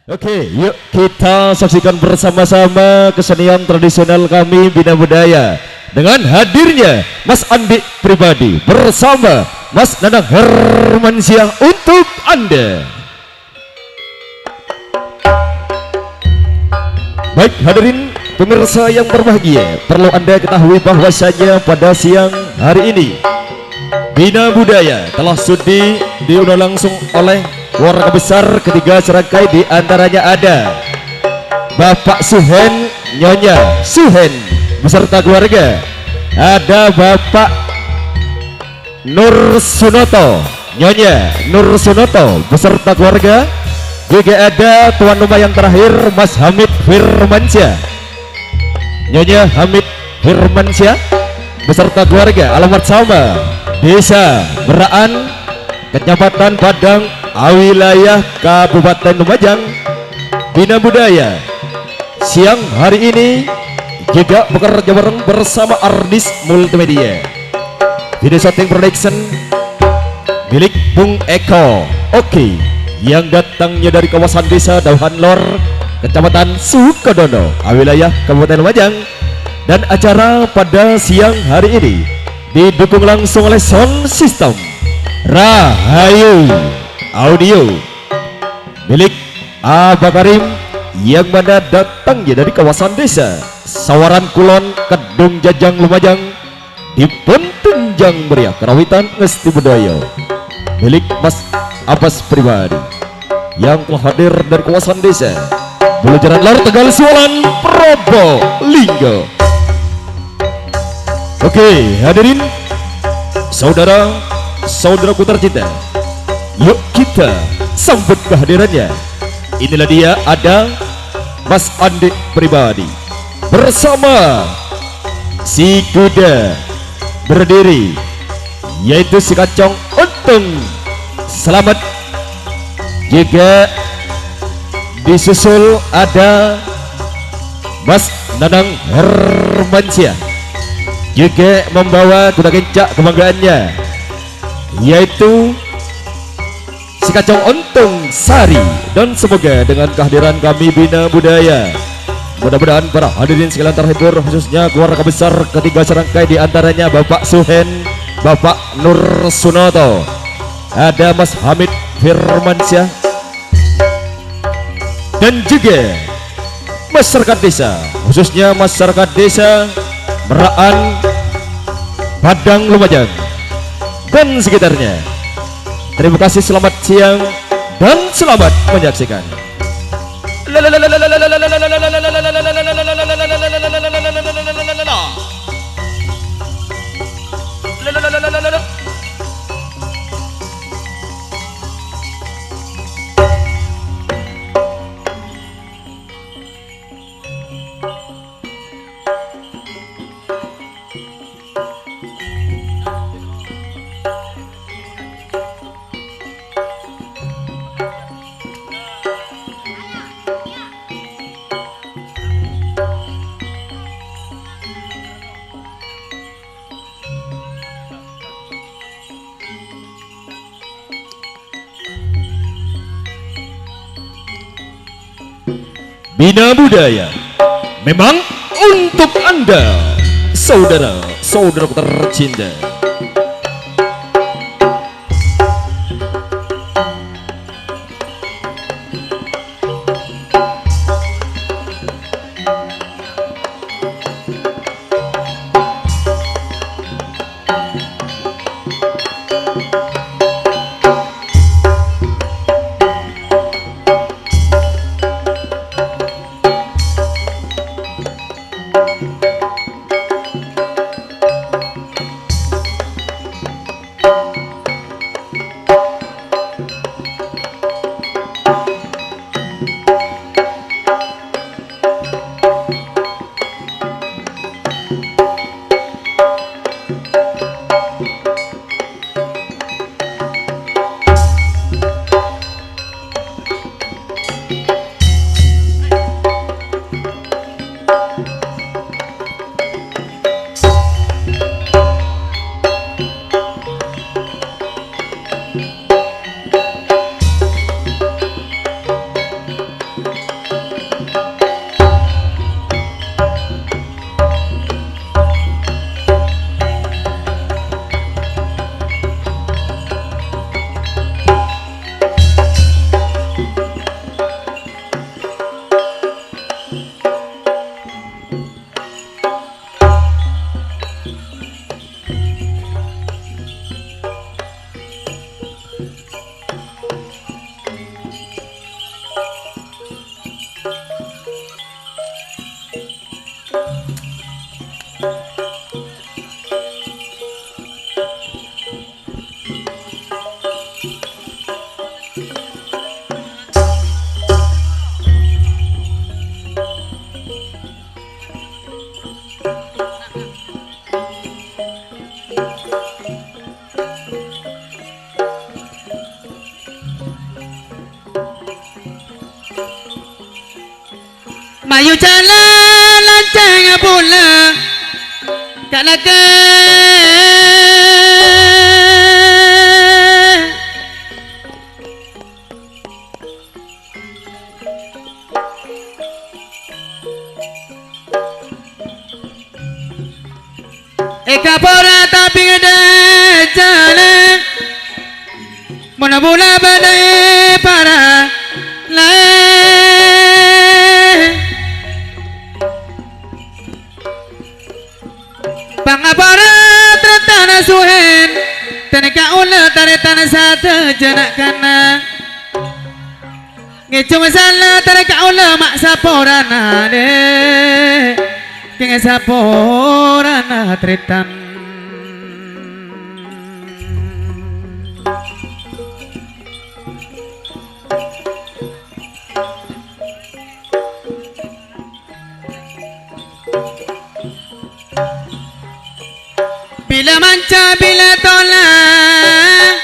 Oke, yuk kita saksikan bersama-sama kesenian tradisional kami Bina Budaya dengan hadirnya Mas Andi Pribadi bersama Mas Nanang Hermansyah untuk Anda. Baik hadirin pemirsa yang berbahagia, perlu Anda ketahui bahwasanya pada siang hari ini Bina Budaya telah sudi diundang langsung oleh keluarga besar ketiga serangkai, di antaranya ada Bapak Suhen, Nyonya Suhen beserta keluarga, ada Bapak Nur Sunoto, Nyonya Nur Sunoto beserta keluarga, juga ada tuan rumah yang terakhir Mas Hamid Firmansyah, Nyonya Hamid Firmansyah beserta keluarga, alamat sama Desa Beraan, Kecamatan Padang, wilayah Kabupaten Lumajang. Bina Budaya siang hari ini juga bekerja bareng bersama Ardis Multimedia, video shooting production milik Bung Eko. Oke, yang datangnya dari kawasan Desa Dauhan Lor, Kecamatan Sukodono, wilayah Kabupaten Lumajang. Dan acara pada siang hari ini didukung langsung oleh sound system Rahayu Audio milik Abah Karim, yang mana datangnya dari kawasan Desa Sawaran Kulon, Kedung Jajang, Lumajang, dipun tunjang meriah kerawitan Ngesti Budaya milik Mas Abbas Pribadi yang telah hadir dari kawasan Desa Bulujaran Lor, Tegal Sualan, Probolinggo. Oke hadirin saudara-saudaraku tercinta, yuk kita sambut kehadirannya. Inilah dia, ada Mas Andi Pribadi bersama si kuda berdiri, yaitu si Kacong Untung Selamat. Juga disusul ada Mas Nanang Hermansyah, juga membawa kuda kencak kebanggaannya, yaitu si Kacong Untung Sari. Dan semoga dengan kehadiran kami Bina Budaya, mudah-mudahan para hadirin sekalian terhibur, khususnya keluarga besar ketiga serangkai, di antaranya Bapak Suhen, Bapak Nur Sunoto, ada Mas Hamid Firmansyah, dan juga masyarakat desa, khususnya masyarakat desa Meraan, Padang, Lumajang dan sekitarnya. Terima kasih, selamat siang dan selamat menyaksikan. Bina Budaya memang untuk Anda, saudara-saudaraku tercinta. Mayu jalan lanceng pula kalake Eka pora tapi gede jalan Mona bola badai para lain Pangapara tretana suhen Teneka ula taretana satu jenak kana Ngecu masalah teneka ula mak saporana de Kenge saporana tretan Bila manca bila tolak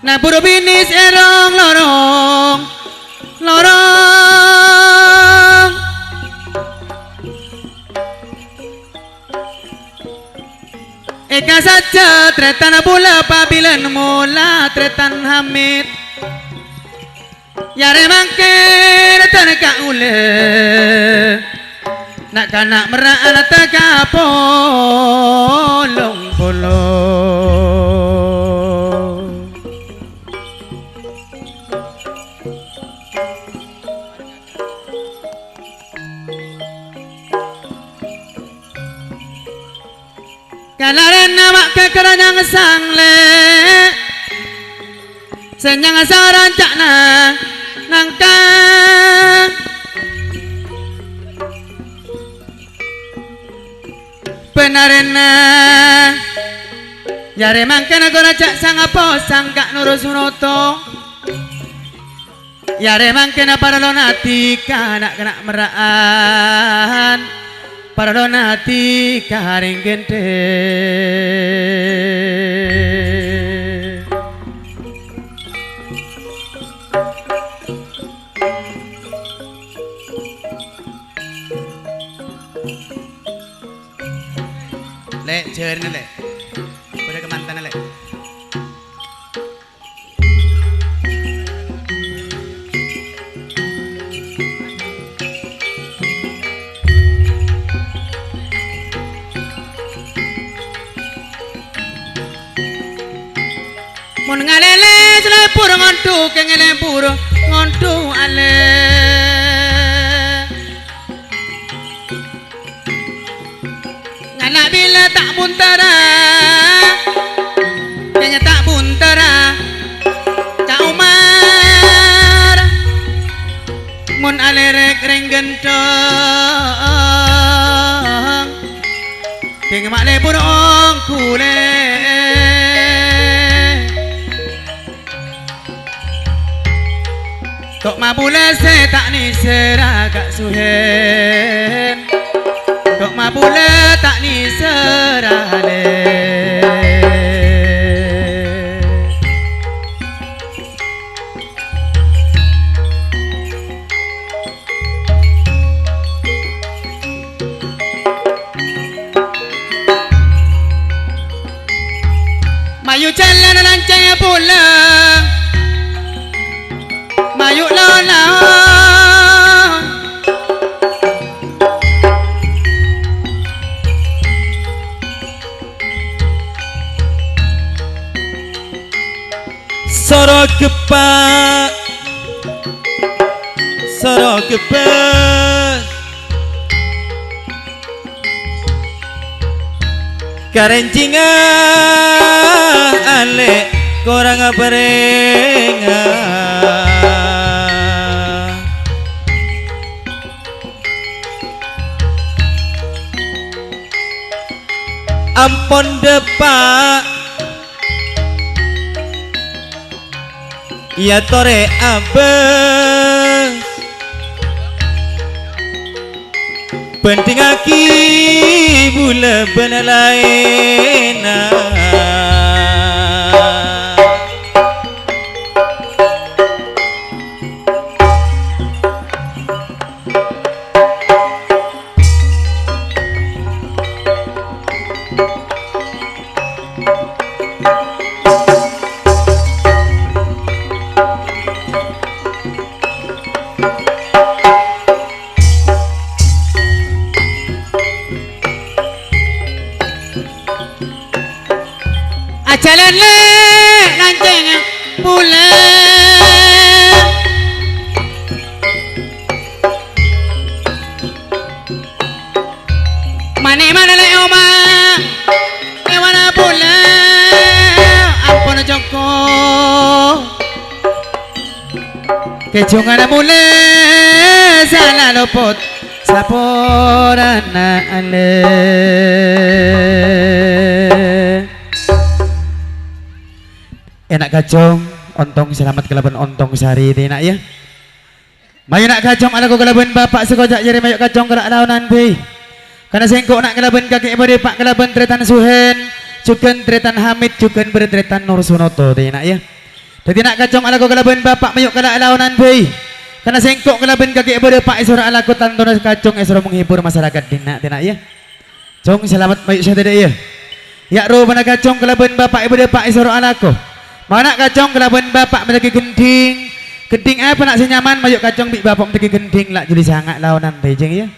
Na buru binis erong lorong Lorong Eka saja tretan bula pabilan mula tretan hamid Yare mangkir terka ule Nak kanak merak anak teka polong polong Kalaran nama kekeranyang sangle Senyang asaran cakna nangkang Benarena Yare mangkana gora cak sang apa sangka nurus sunoto Yare mangkana para lonati kanak kena meraan Para lonati karing gente Lek, jerin lek. Udah kemantan lek. Mun ngalele selepur ngontu kengele puro ngontu ale. Anak bila tak buntara Kayaknya tak buntara Cak Umar Mun alerek ring gentong Kayaknya mak lebur ong kule Kok mabule se tak ni seragak suhen Kok mabule tak ni serale Mayu jalan lanceng pula Mayu lola Sorok kepak Sorok kepak Karencinga ale korang berenga Ampun depak Ya tore abes Penting aki bula benar lain omah ewana pula ampun Joko kejungan mule salah luput saporana ale enak kacung ontong selamat kelaban ontong sehari ini nak ya mayu nak kacung ala ko kelaban bapak sekojak jari mayu kacung gerak launan bi karena sengkok nak kelaban kaki beri pak kelaban tretan suhen cukan tretan hamid cukan bertretan nur sunoto ini nak ya jadi nak kacung ala ko kelaban bapak mayu gerak launan bi karena sengkok kelaban kaki beri pak isura ala ko tantono kacung isura menghibur masyarakat dinak ya cung selamat mayu saya tidak ya ya ro mana kacung kelaban bapak ibu pak isura ala ko mana kacung kelaban bapak menjadi gending gending apa nak senyaman mayuk kacung bi bapak menjadi gending lah jadi sangat lawanan bejeng ya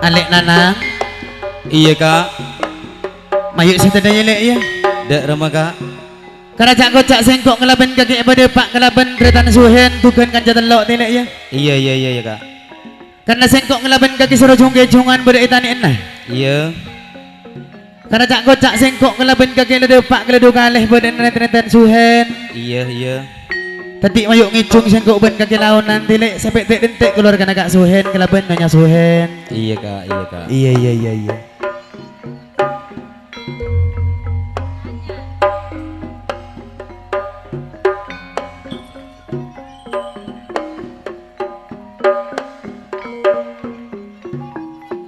Alek Nana Iya kak mayuk setedaya lek ya Dek Rama kak karena cak kocak sengkok ngelaban kaki pada pak ngelaban tretan suhen bukan kan jatelok lek ya Iya kak karena sengkok ngelaban kaki suruh jungke-jungan pada itani enah Iya karena cak kocak sengkok ngelaban kaki lede pak keledu kalih pada tretan suhen Iya tadi mayuk ngicung sengkok ben kaki lawan nanti lek sampai tek keluarkan agak suhen ngelaban nanya suhen Iya kak iya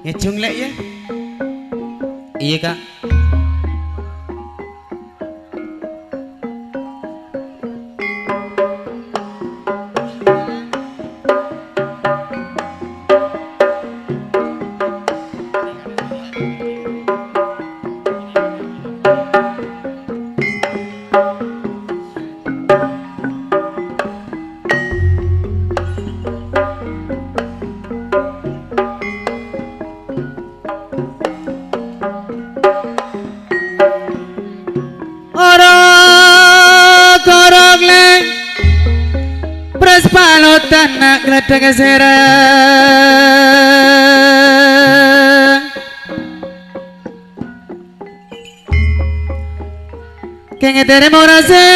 ngicung lek ya Iya kak Tanah geladang serang kenge tere morase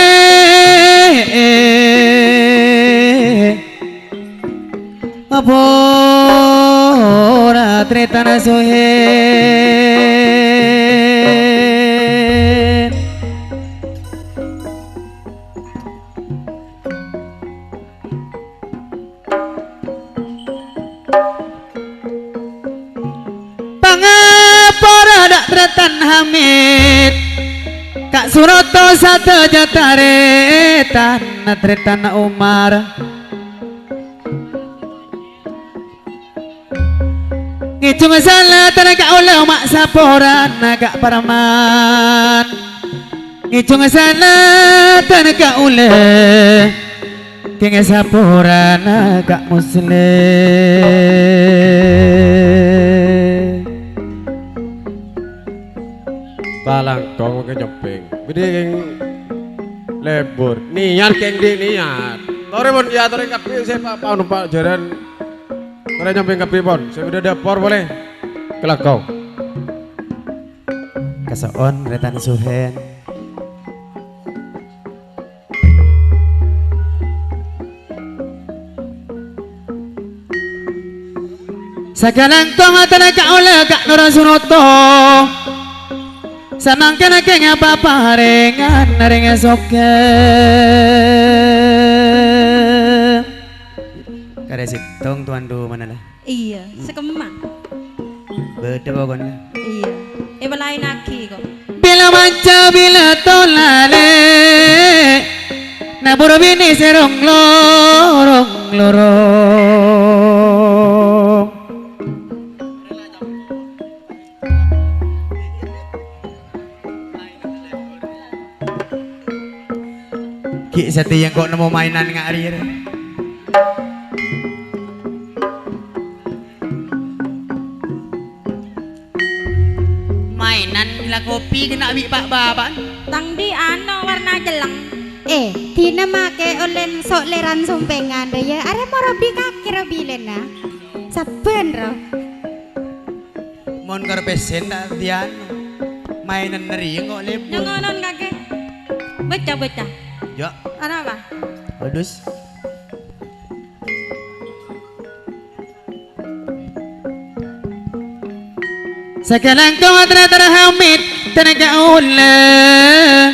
apora tretana sohen tretan hamid kak suroto satu jatare tanah tretan umar ngicung salah tanah kak oleh mak saporan kak paraman ngicung salah tanah kak oleh keng saporan kak muslim Talang kong ke jemping gede keng lebur niat keng di niat tore pun ya tore kapi saya pak numpak jaran tore jemping kapi pun saya udah dapur boleh kelak kau kasoon retan suhen sekarang kau mata kak oleh kak Nora Sunoto samang kena keng apa ringan ringan soke kada situng tuan du mana lah iya sekemang beda pokoknya iya lain lagi kok bila manca bila tolale nabur bini serong lorong Ki seti yang kok nemu mainan ngari. Mainan gila kopi kena ambil pak baban. Tang di ano warna jeleng. Tina make olen sok leran sumpengan ya. Are mau robi kaki robi lena. Saben ro. Mon karpesen tak dian. Mainan neri kok lebur. Nyangonon kakek. Baca. Ya, Ano ba? adus. Sekarang kau terhamit tenaga ulah.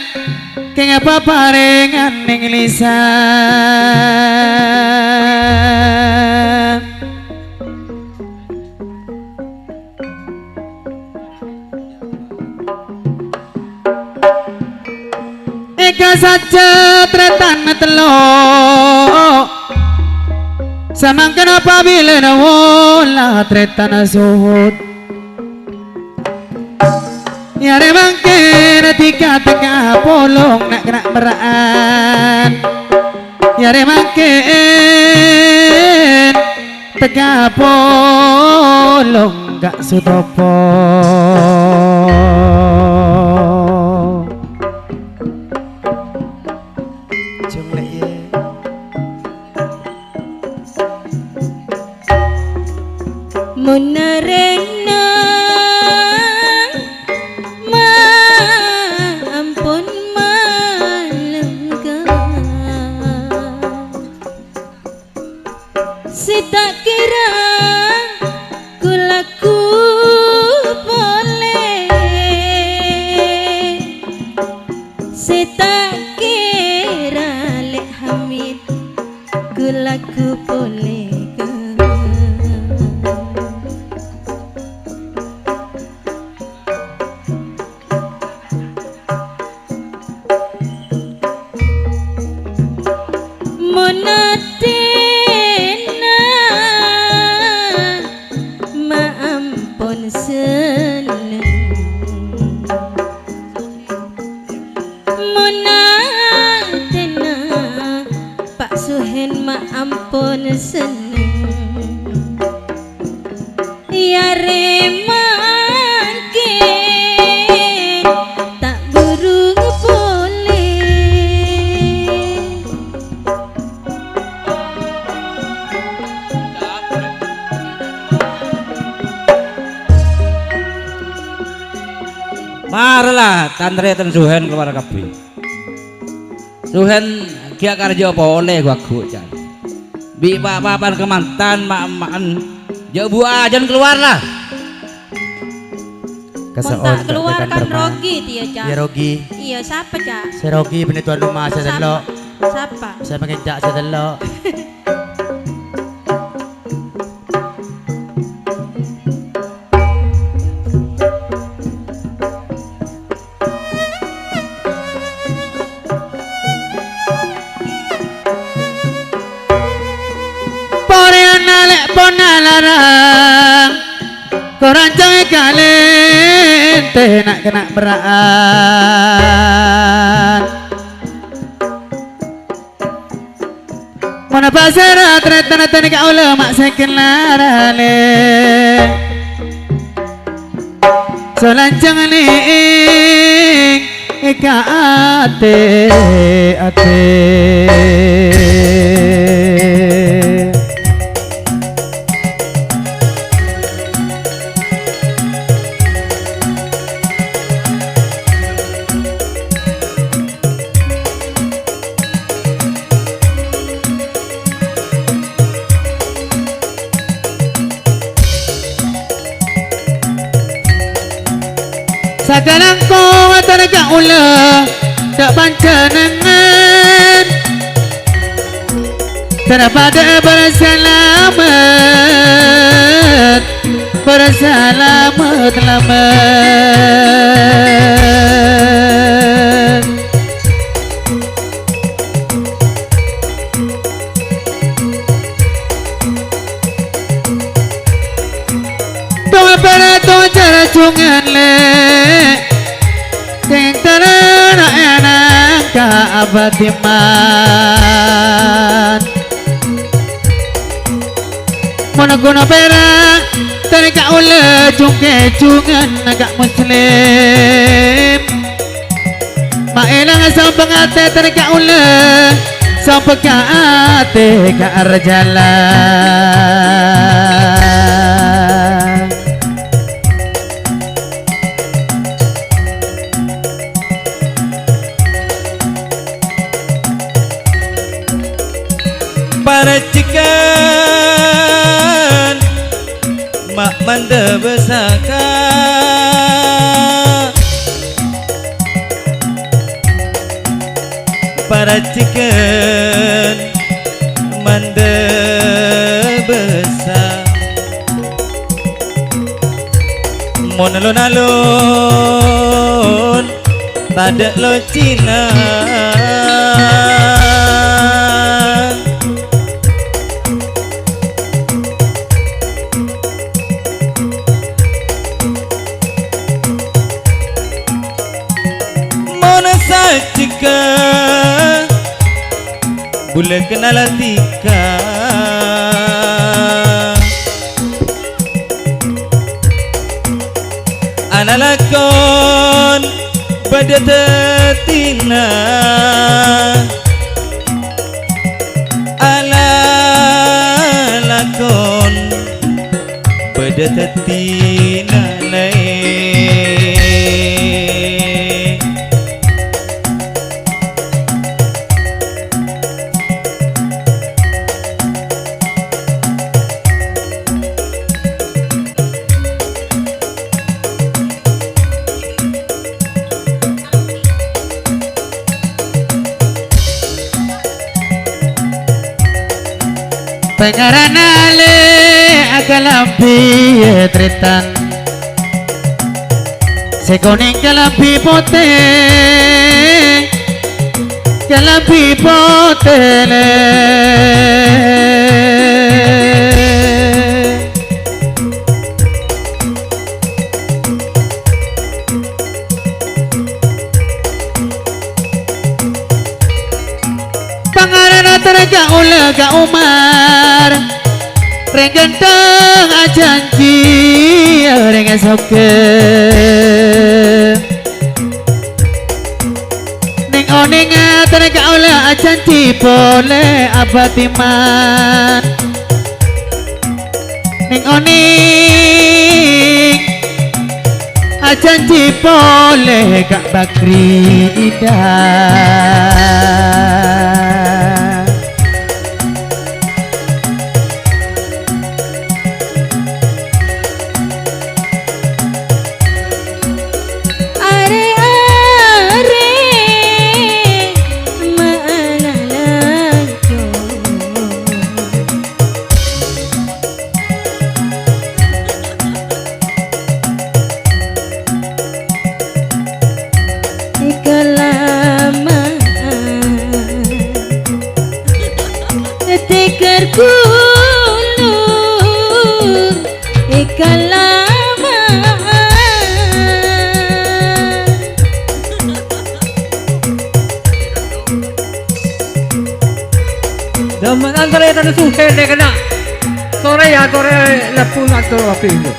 Kaya apa parengan ning lisan. Eka saja tretan telok. Samang kenapa bila nawola tretan suhud. Ya remangke tika teka polong nak kena beraan. Ya remangke teka polong gak sutopo. Jumlah ye. Munarena ampun malengga si tak kira kulaku boleh si tak kira lek hamid kulaku boleh Monatena maampun seneng Monatena Pak Suhen maampun seneng ya remangke tak burung boleh Marlah tantre ten Suhen keluar kabeh. Suhen kia karja apa oleh gua jan. Bi papan kemantan mak-makan. Ya bu ajan keluarlah. Kontak keluarkan Rogi dia Cak. Ya Rogi. Iya siapa Cak? Si Rogi penituan rumah saya delok. Siapa? Saya mengencak saya delok. Ponalarang korancang kalente nak kena beraan mana pasara tretan ka ulama sekelarale solancang ning eka ate Sakalang ko talaga ula tak pancanangan daripada berselamat lamat doa para doa cara cungan le Teng terana enak ka abatiman Monoguna perak Terika ule jungke jungan agak muslim Mailang sampeng ate terika ule Sampeng ate ke arjalan Paracikan mak manda besaka Paracikan manda besar Mon alun-alun pada lo Cina Jika boleh kenal tika Analakon pada tetina Alalakon pada tetina Pengaranale akalampi tretan Sekoning kalampi pote Kalampi potele Pengarana terga ula ga Umar Renggentang ajanji Rengen soke Ning oning terga ula ajanji Boleh abatiman Ning oning ajanji boleh Kak Bakri Indah Daman antara itu ada suhe deh kena. Sore ya sore lepun atau apa itu.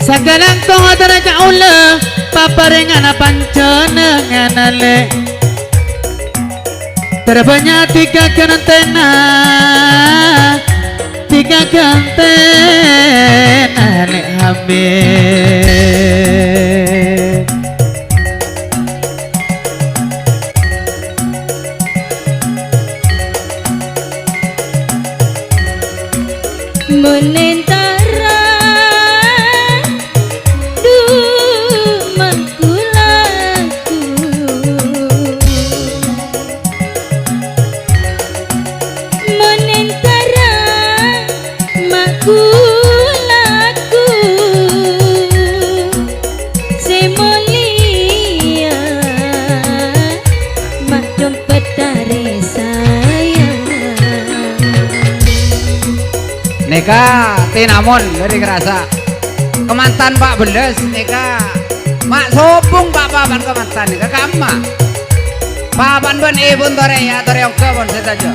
Sagalang kong adara ka ula paparengan pancenengan ale terbanyak tiga kantena tiga kantena le hamil menentara dumangkulaku menentara makulaku semolia mak dompet tare sayang Nika tinamon dari kerasa kemantan Pak Beles nika mak sobung Pak papan kemantan nika kama papan ben ibu tore ya tore oke pun saja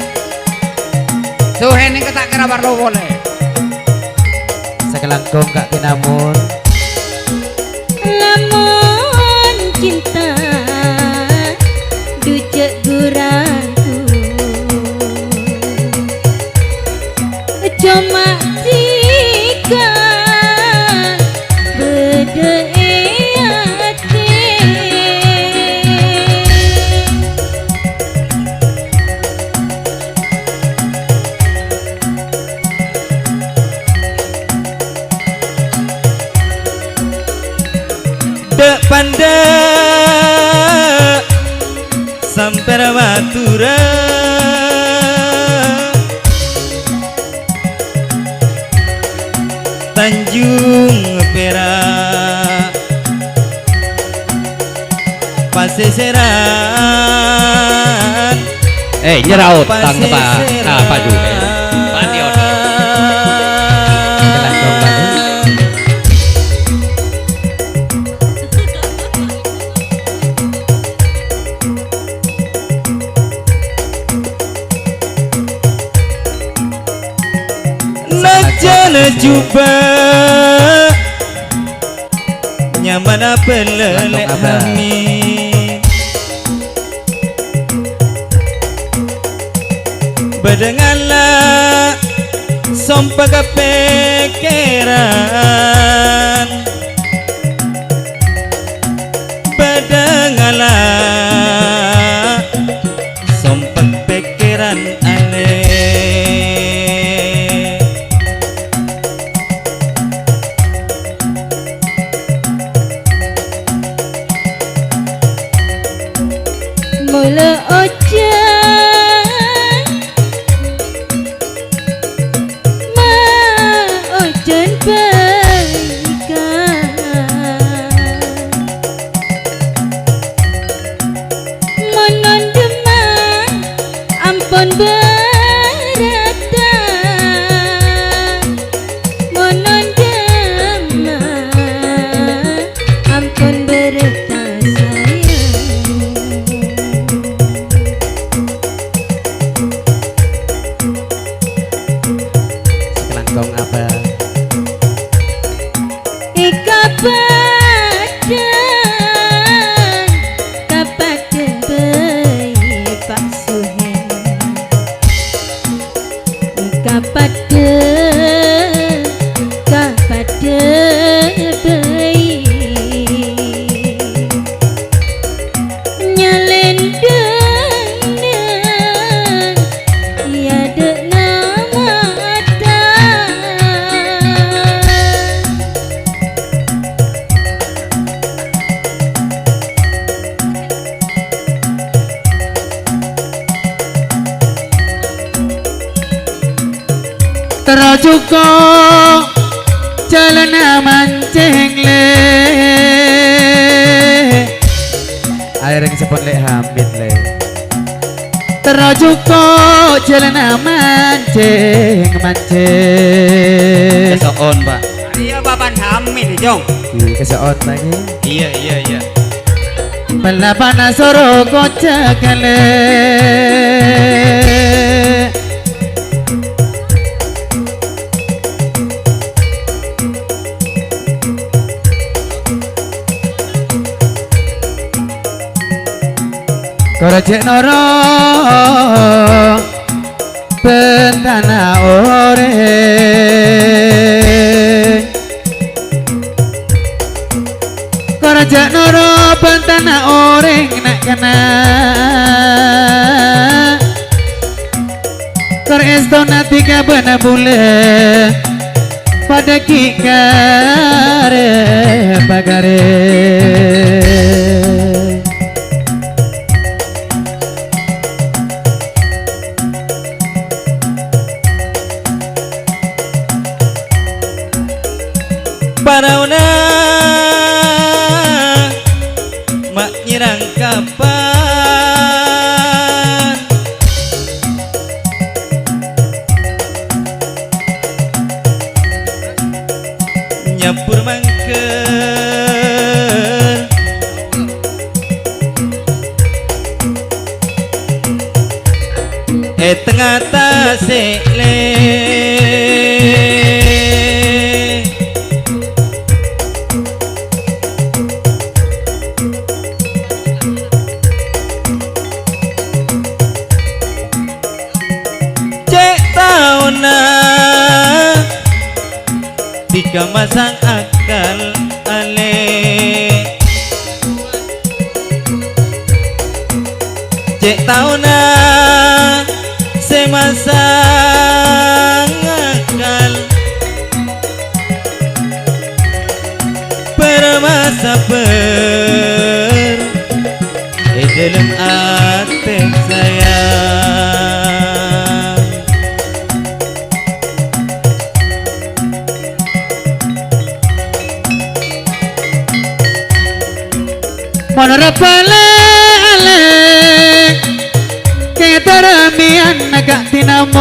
suhen nika tak kira perlu boleh Sakelangkung Kak Tinamon. Lamun cinta ducek gurangku cuma jika beda hati dek pandek sampai batura Tanjung Perak Paseseran nyeraut tang Pak apa juga Patiot Sakelangkung lagi. Najana juba nyaman apa lelek Langkung Abah. hamid Bedengala sompa kepekeran Bedengala sompa kepekeran ale mula ojan ma ojan baikan monon demam ampun beratan monon demam ampun beratan sayang Sakelangkung Abah. Kapadan bayi Pak Suhen kapadan bayi nyelendengan tiada nama Terajuko jalan mancing le air yang sepon le hamid le Terajuko jalan mancing kesoon Pak iya papan hamil jong keseot lagi iya Pelapana soro kocak le Korajek noro bentana ore Korajek noro bentana ore nak kena Kor estona tiga bena bule pada kikare bagare Parauna mak nyerang kapan tengah tasik le cek tauna tiga masang akal ale cek tauna semasang akal permasa per dalam hati sayang Menurut ale kayak teramian agak tinamon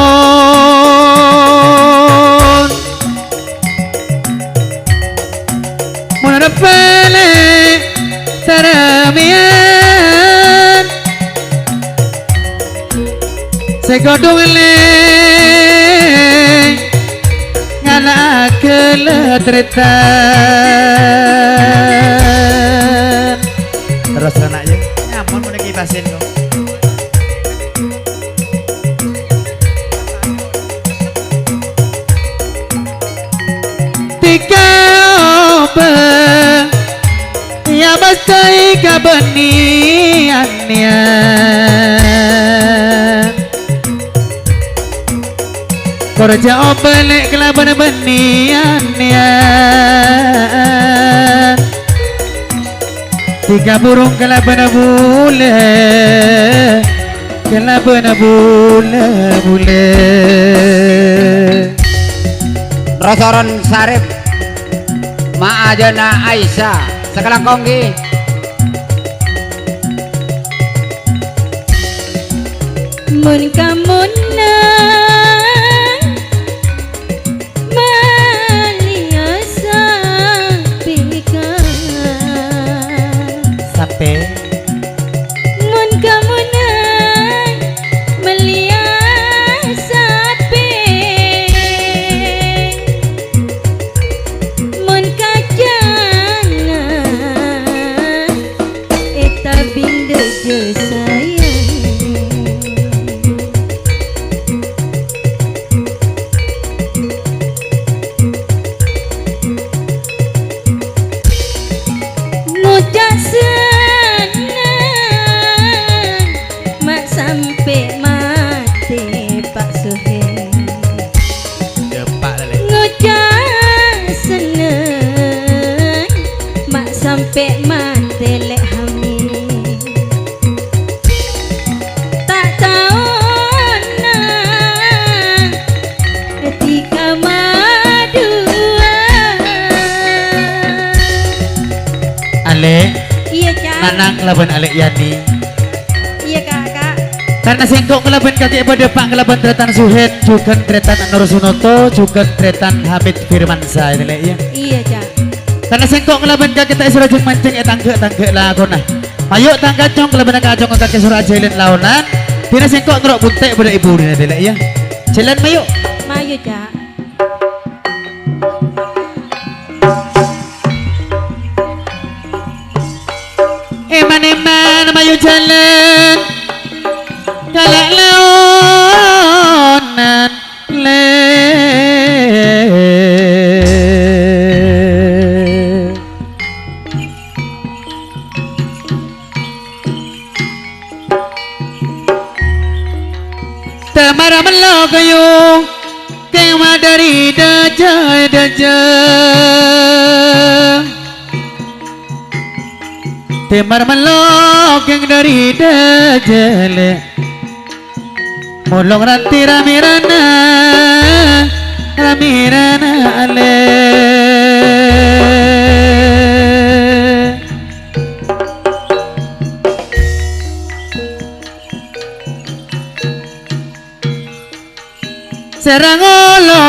Menurut teramian segodong le ngana keletretan terus anaknya nyaman mau kipasin kok tiga oba ya bastai kabeniannya kerja oba lek kelaban beniannya tiga burung kelaban bule kelaban bule Rosoron Sarip Ma Ajana Aisyah sekarang konggi mun kamun nang maliasa pikan sampai mun kamun nang maliasa mun kajana eta binda je sayang ngucap senang mak sampai mati Pak Suhen depak lele ngucap senang mak sampai mati lek hamil tak tahu nang ketika madua ale iya Cak nanang kelaban ale yani iya kakak karena singkok kelaban kaki pada pak kelaban tretan Suhen juga tretan Anur Sunoto juga tretan Hamid Firmansyah ini le ya iya Cak karena singkok kelaban kaki tak surajeng mancing tangge lah kona ayo tangga cong kelaban kacong kaki surah jalan launan tina singkok ngerok buntek pada ibu ini le ya jalan mayu mayu Cak eman mayu jalan kalak launan le temara melo kayu kema dari daja temar melok yang dari dajale mulung ranti ramirana ale serang olok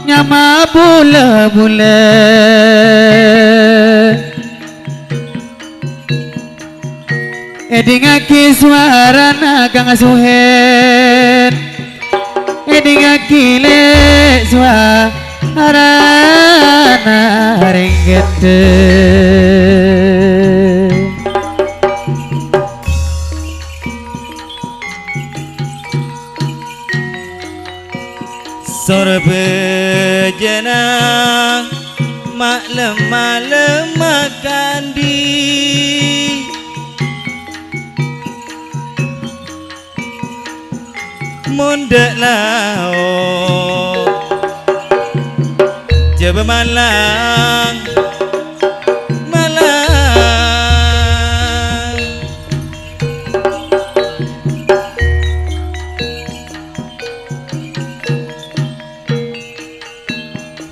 nyama bula-bula Edingaki suarana Kang Suhen Edingaki le suarana ringgete Sore bejana maklem-maklem makan di mundek laut Jaba Malang Malang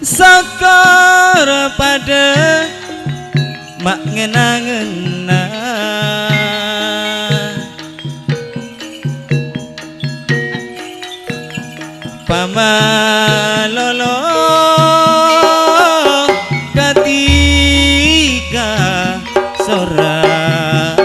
Sakar pada mak ngena-ngena Pamalolo ketika sorang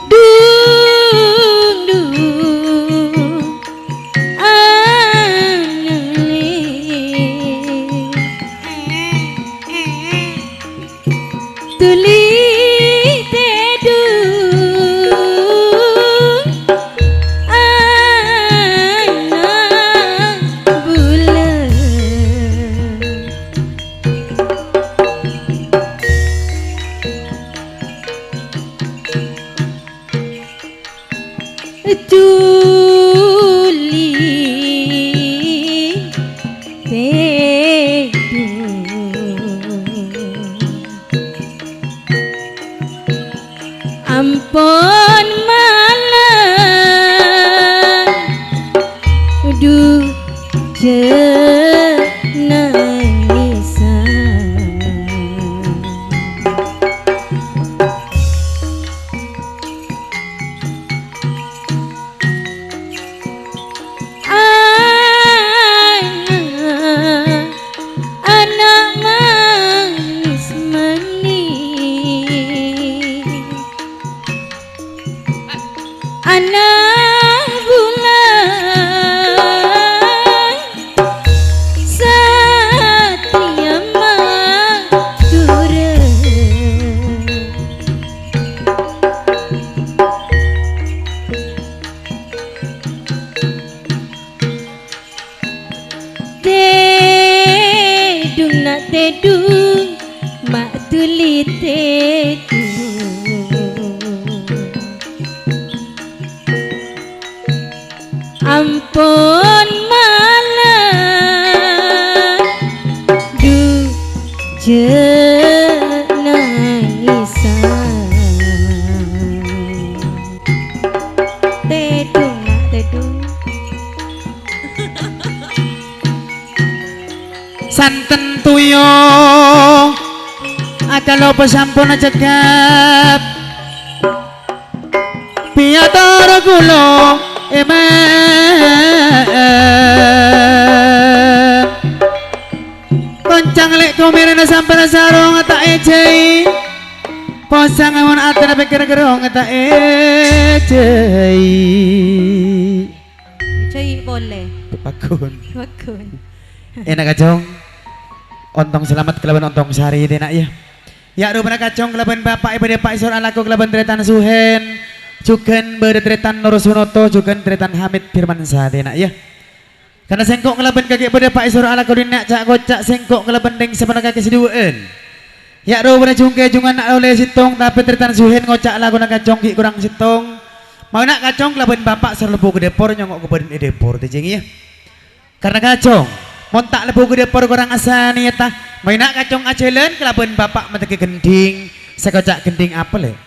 Dung dung anele tuli tedung anak bulan tuli ampun malam du jenangisan anak manis manis anak bulan Satria Madura tedung nak tedung mak tuli tedung ampun malam du jenangisan tedung nak tedung santen tuyo ada lo pesampun cekap piatar kulo koncang lek komirena sampai sarung tak ejei posang awan atena pikir gerong tak ejei cuy boleh pakun bakun enak kacong ontong selamat kelaban ontong sari ini nak ya ya rupanya kacong kelaban bapak ibu pak isor alaku kelaban tretan Suhen Jugan berdetretan Nur Sunoto Jugan tretan Hamid Firmansyah nak ya karena sengkok kelaban kaki pada pak isor alaku dinak cak kocak sengkok kelaban deng sepanjang kaki seduaan ya rupanya jungke jungan nak oleh situng tapi tretan Suhen ngocak lagu nak kacong ki kurang situng mau nak kacong kelaban bapak serlebu ke depor nyongok ke badan depor tejeng ya karena kacong montak lebu ke depor kurang asani ya tah main nak kacong acelen kelaban bapak meteki gending sekocak gending apa le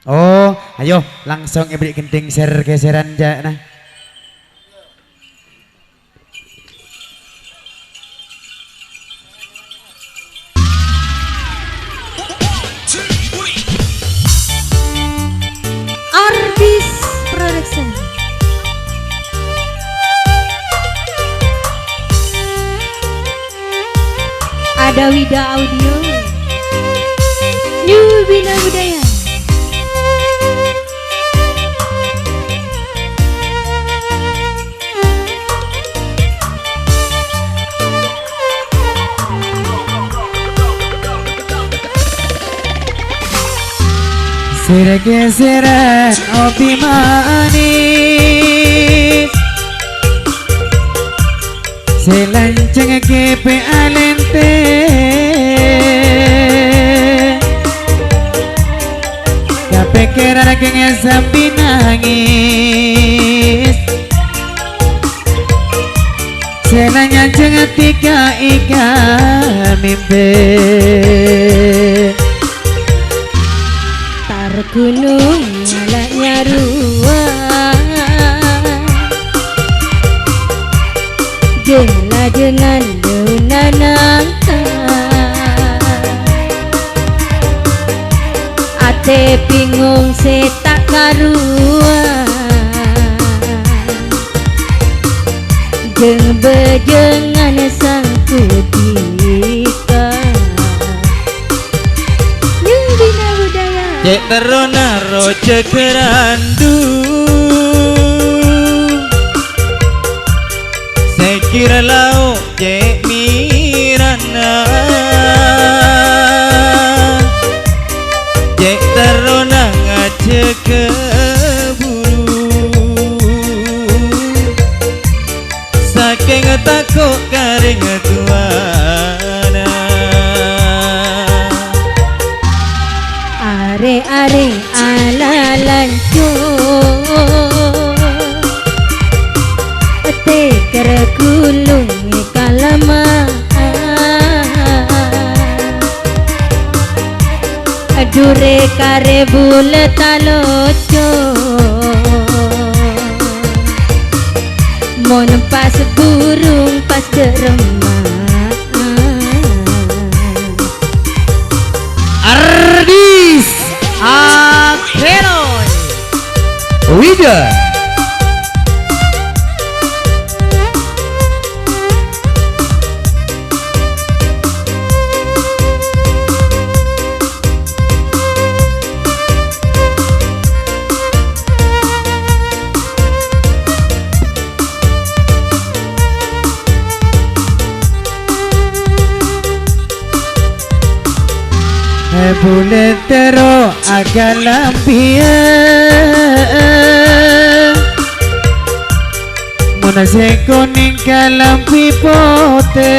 oh ayo langsung beri gending geseran ja nah Arbis Production Ada Wida Audio, New Bina Budaya. Geseran opi manis selanceng kepe alente kepikiran kenge sampai nangis selanya jangan tiga ika mimpi Gunung nyalanya ruang Jela dengan daunan Ate bingung setak karuan Jeng bejengan sang kudika Yang bina budaya Cek terona roce kerandu Sekira lau cek mirana Cek terona ngace keburu Saking takut karing tuana Are ala lancur Teker gulung kalama Dure kare bulet taloco Mon pas burung pas deremah Ardis Akheroy Wida Buletero agalampia Mona se kuning kalampi pote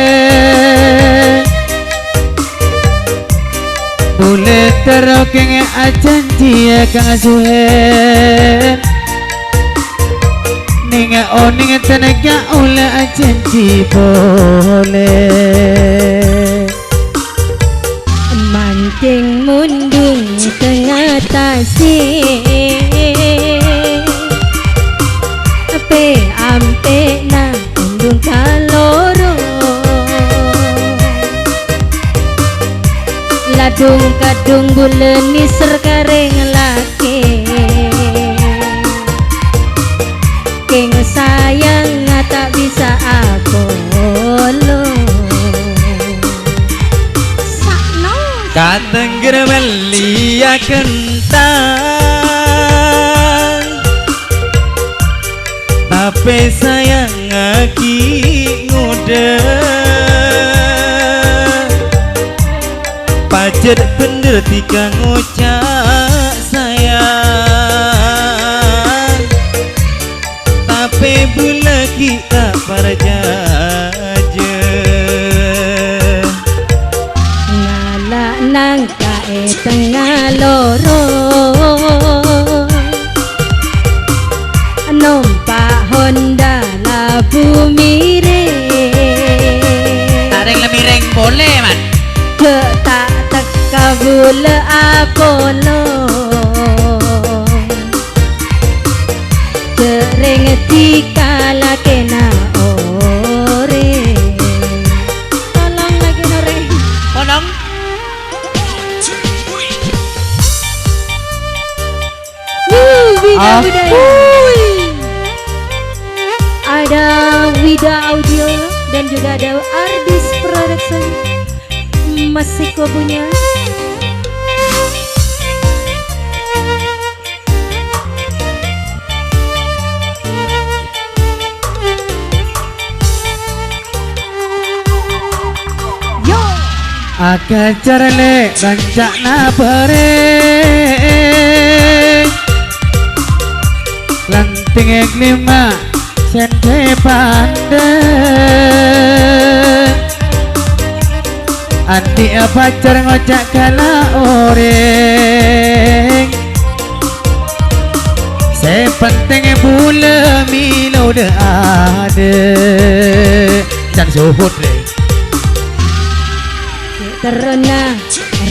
Buletero kenge ajanji kang suhen Ninga oning tenaga ula ajanji boleh Mancing mundung tengah tasik Ape ampe na mundung kaloro Ladung kadung bulan niser kareng laki Keng sayang tak bisa apolo Katengger melia kentang Tapi sayang aki ngude Pajet bener tika ngucap sayang Tapi bula kita parjaja nang kae tengah loro numpak Honda labu miring Taring lemireng boleh man ke tak teka bule Apollo Jering tika kena ore tolong lagi nore Ponong Wida Budaya. Ada Wida Audio dan juga ada Ardis Production. masih kau punya. Akan carale rancak na bareng lanting ek lima sente pandeng anti pacar ngocak kala oreng sepenting bula milo de ada dan suhut le Terona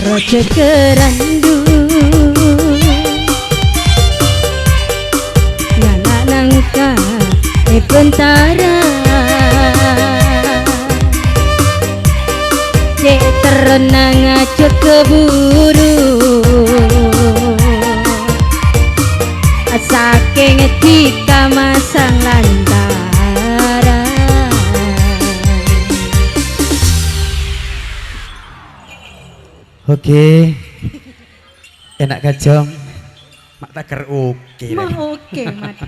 roce kerandu Nana nangka pentara Cek terona ngaco keburu Asake ngetika masang lantaran Oke, enak kacang, mak takar oke. Mah oke mat.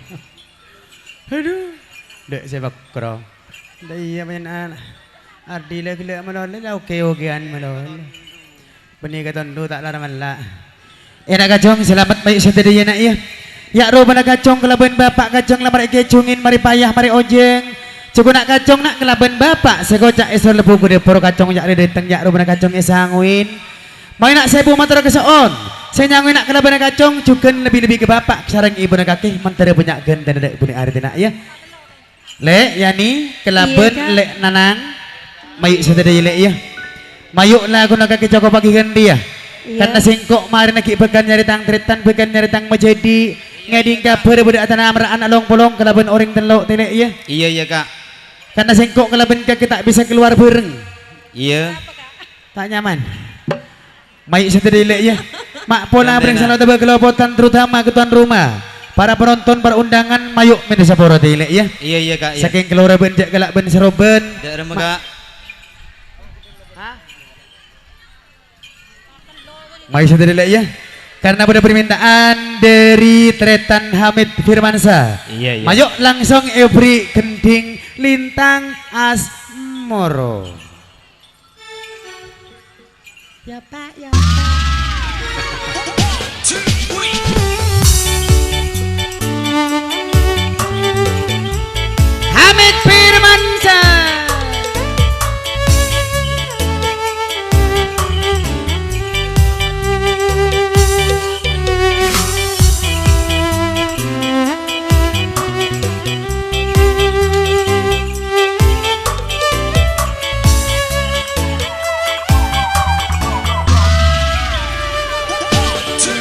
Aduh, dek sebab kro. Dah main adi lagi le malol, oke-okean malol. Benih katan tu tak larang Allah. Enak kacang, selamat baik setia nak ya. Ya roh mana kacang kelaban bapak kacang lamar kecungin mari payah mari ojeng. Cukup nak kacang nak kelaban bapak sekocak esor lebu kude poro kacang jak datang jak roh mana kacang esanguin. Mau nak sebu motor keseon, saya nyangui nak kelaban kacang, cukan lebih-lebih ke bapak, sarang ibu nak kaki, mentera punya gen dan ada bunyi air nak ya. Le, yani kelaban le nanang, mayuk sudah le ya. Mayuk lah aku nak kaki cokok pagi gen dia. Karena singkok mari nak bekan nyari tang tretan, bekan nyari tang menjadi ngeding kabar budak tanah amra anak long polong kelaban orang telok telek ya. Iya kak. Karena singkok kelaban kaki tak bisa keluar bareng. Iya. Tak nyaman. Baik setelah ya, mak pola bering salah tebak kelopotan terutama ke tuan rumah, para penonton para undangan mayuk menesa poro dilek ya. Iya kak. Iya. Saking keluar ben jak gelak ben seroben. Jak remeh kak. Baik setelah ya, karena pada permintaan dari Tretan Hamid Firmansa. Iya. Mayuk langsung Every Genting Lintang Asmoro. Ya Pak, ya Pak. Hamid Firmansyah.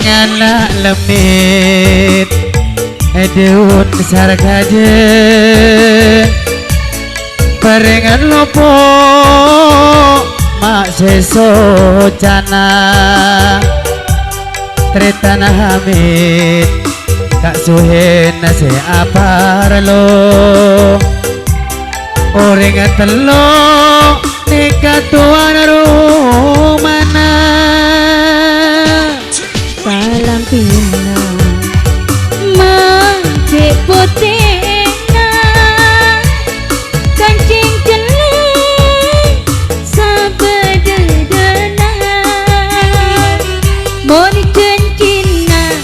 Nyala lemit Edeun besar kaje Perengan lopo Mak seso cana Tretan Hamid Kak suhen nase apar lo Orang telo Nekat tuan rumana Salam pinang Mancik putihna Kancing celing Sabededena Moni cencina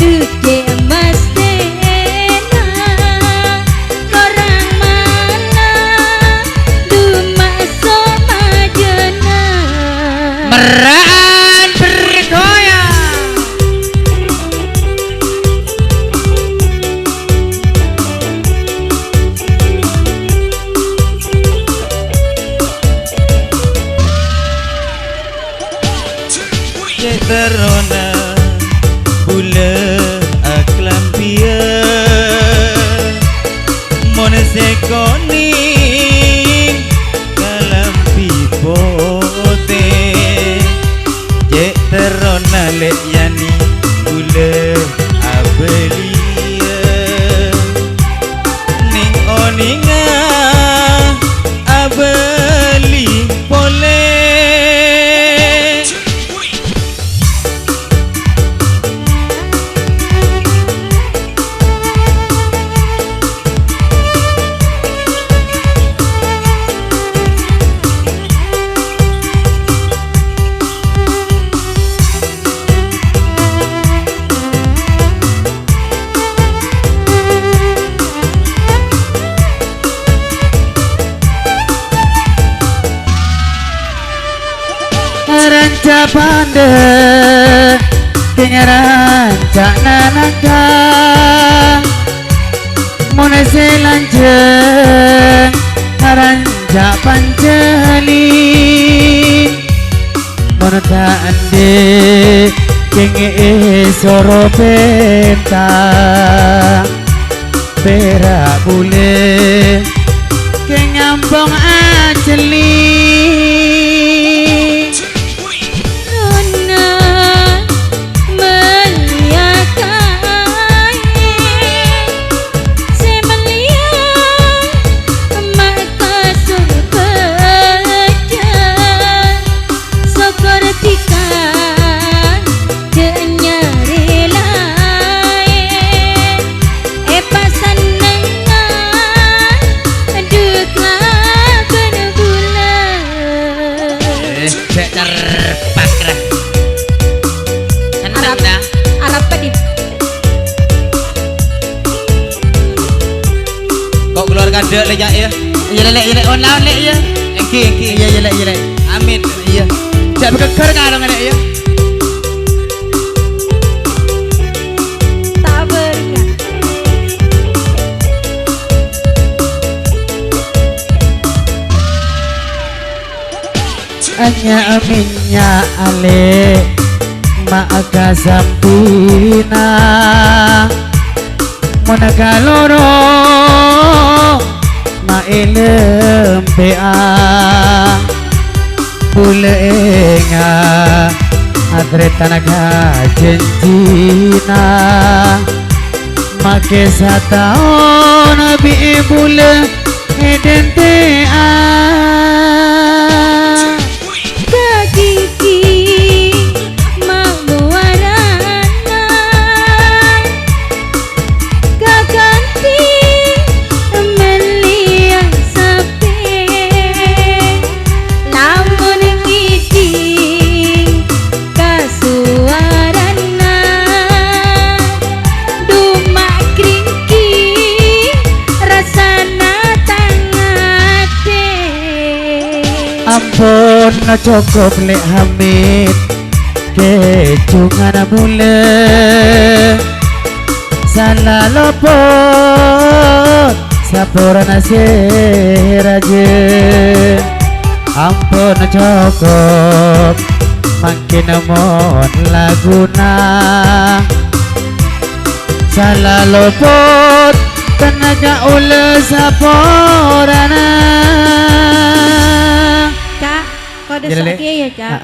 Duce emas dena Orang mana Dumak somajena pande Tingaran cak nanaka Mona selanjeng Haranjak panceli Mona tande Kenge soro penta Perak bule Kengampong aceli Nona meliakai Semelia maka surbeja Sokor tikan denyari lain pasan nengan duklah berbula Cek terpak rah Senang dah Arab tadi. Kok keluarga dek lejak ya? Iya lelek on lawan lek ya Engki Iya lelek Amin. Iya Cek berkekar ngarang lek ya Tak beringat. Anya aminnya ale Maka sampina Monagaloro Mailem pea Bulenga Adre tanaga jentina Make satao nabi bule Edentea Kaki mamuarana Kaganti meliang sapi Lamun ngiding kasuarana Dumak kringki rasana tangate Ampun na cukup lek hamid Kecungan mule Salah lopot Sapura nasir aja Ampun na cukup Makin mon laguna Salah lopot Tenaga ule saporana Cak, kode Iya, Lek. sakit ya Cak.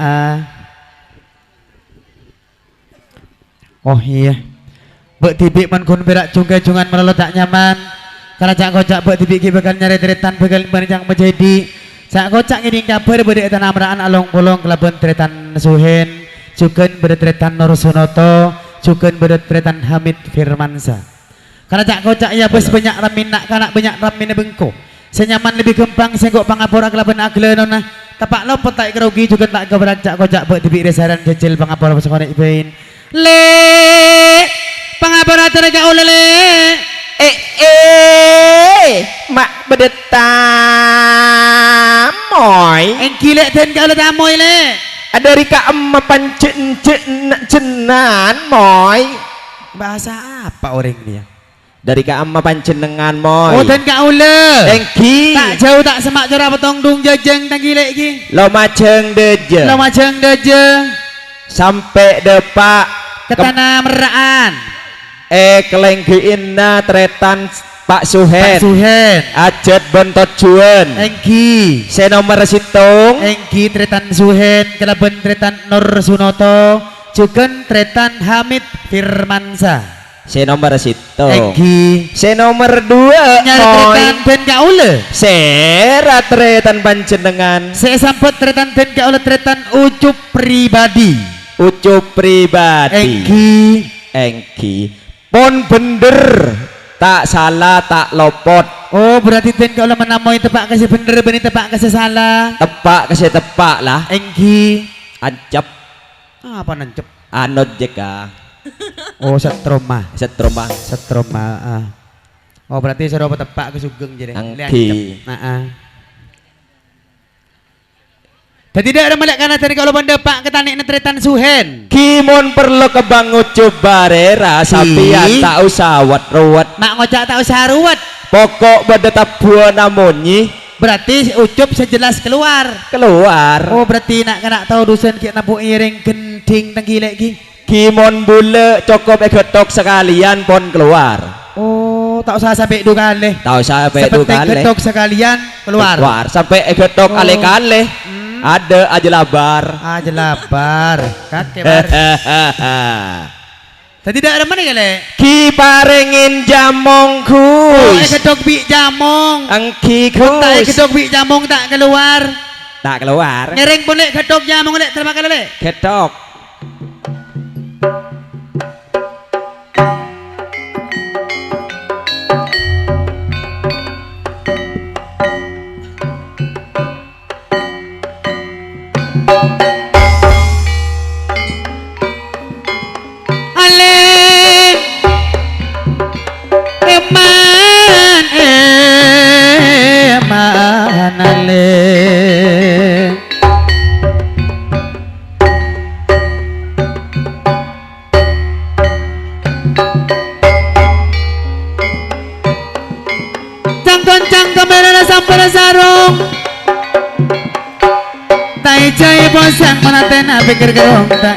Oh iya Bek tibik man kun berak cungkai-cungan melalui tak nyaman Karena cak kocak bek tibik bakal nyari tretan bakal yang menjadi Cak kocak ini kabar berdek tanah meraan along bolong kelabun tretan Suhen Cuken berdetretan Nur Sunoto Cuken berdetretan Hamid Firmansa Karena cak kocak ya bos banyak ramin nak kanak banyak ramin bengko Senyaman lebih gempang senggok pangapura kelabun agle nona Tapak lo petak kerugi juga tak keberat cak kocak bek tibik resaran jejel pangapura pasangan ibain Le pangapura tenaga ule le Mak bedetamoy engkilek dan kau le tamoy le Ada rika emma pancen cenan moy bahasa apa orang dia Dari ka emma pancenengan moy oh dan kau le Engki tak jauh tak semak cara potong dung jajeng tangkilek ki Lo maceng deje lo maceng deje Sampai depak ke tanah meraan kelenggiinna tretan Pak Suhen Pak Suhen Ajat Bontot Juan engki saya nomor situng engki tretan Suhen kelaben tretan Nur Sunoto juga tretan Hamid Firmansa saya nomor situng engki saya nomor 2 nyari tretan dan kau le Sera tretan panjenengan saya sampai tretan dan kau le tretan ucup pribadi ucup pribadi engki pon bener tak salah tak lopot oh berarti den kalau menamoi tepak kasih bener benih tepak kasih salah tepak kasih tepak lah engki ancap apa nancep anot jeka oh setroma setroma oh berarti saya dapat tepak ke sugeng jadi engki Dan tidak ada melek karena dari kalau pendepak ketanik netretan suhen. Kimon perlu kebangun coba rera sampean tak usah ruwet. Mak ngocak tak usah ruwet. Pokok berdetak buah namunyi Berarti ucup sejelas keluar. Oh berarti nak kena tahu dusun kita nampuk iring gending tengkilek ki. Kimon bule cukup getok sekalian pon keluar. Oh tak usah sampai dua kali. Tak usah sampai dua kali. Getok sekalian keluar. Sampai getok kali-kali. Ada aja labar. Aja labar. Kakek bar. Tadi tidak ada mana kali? Ki parengin jamongku. Oh, gedok bi jamong. Angki Tak kus. gedok bi jamong tak keluar. Tak keluar. Ngereng boleh gedok jamong lek terima kasih lek. Getok. Alen eman alen. Cang kamera sampai sarung. Tai cai bosang manatena pikir gerong tak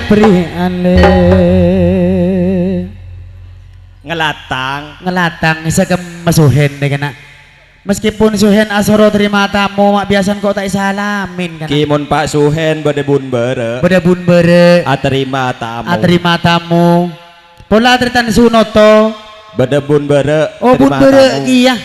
pri ale. Ngelatang isa kemasuhen deh kena. Meskipun suhen asoro terima tamu mak biasan kok tak salamin kan. Kimon Pak Suhen bedebun bere. Bedebun bere. Aterima tamu. Aterima tamu. Pola tretan sunoto. Bedebun bere. Oh bun bere iya.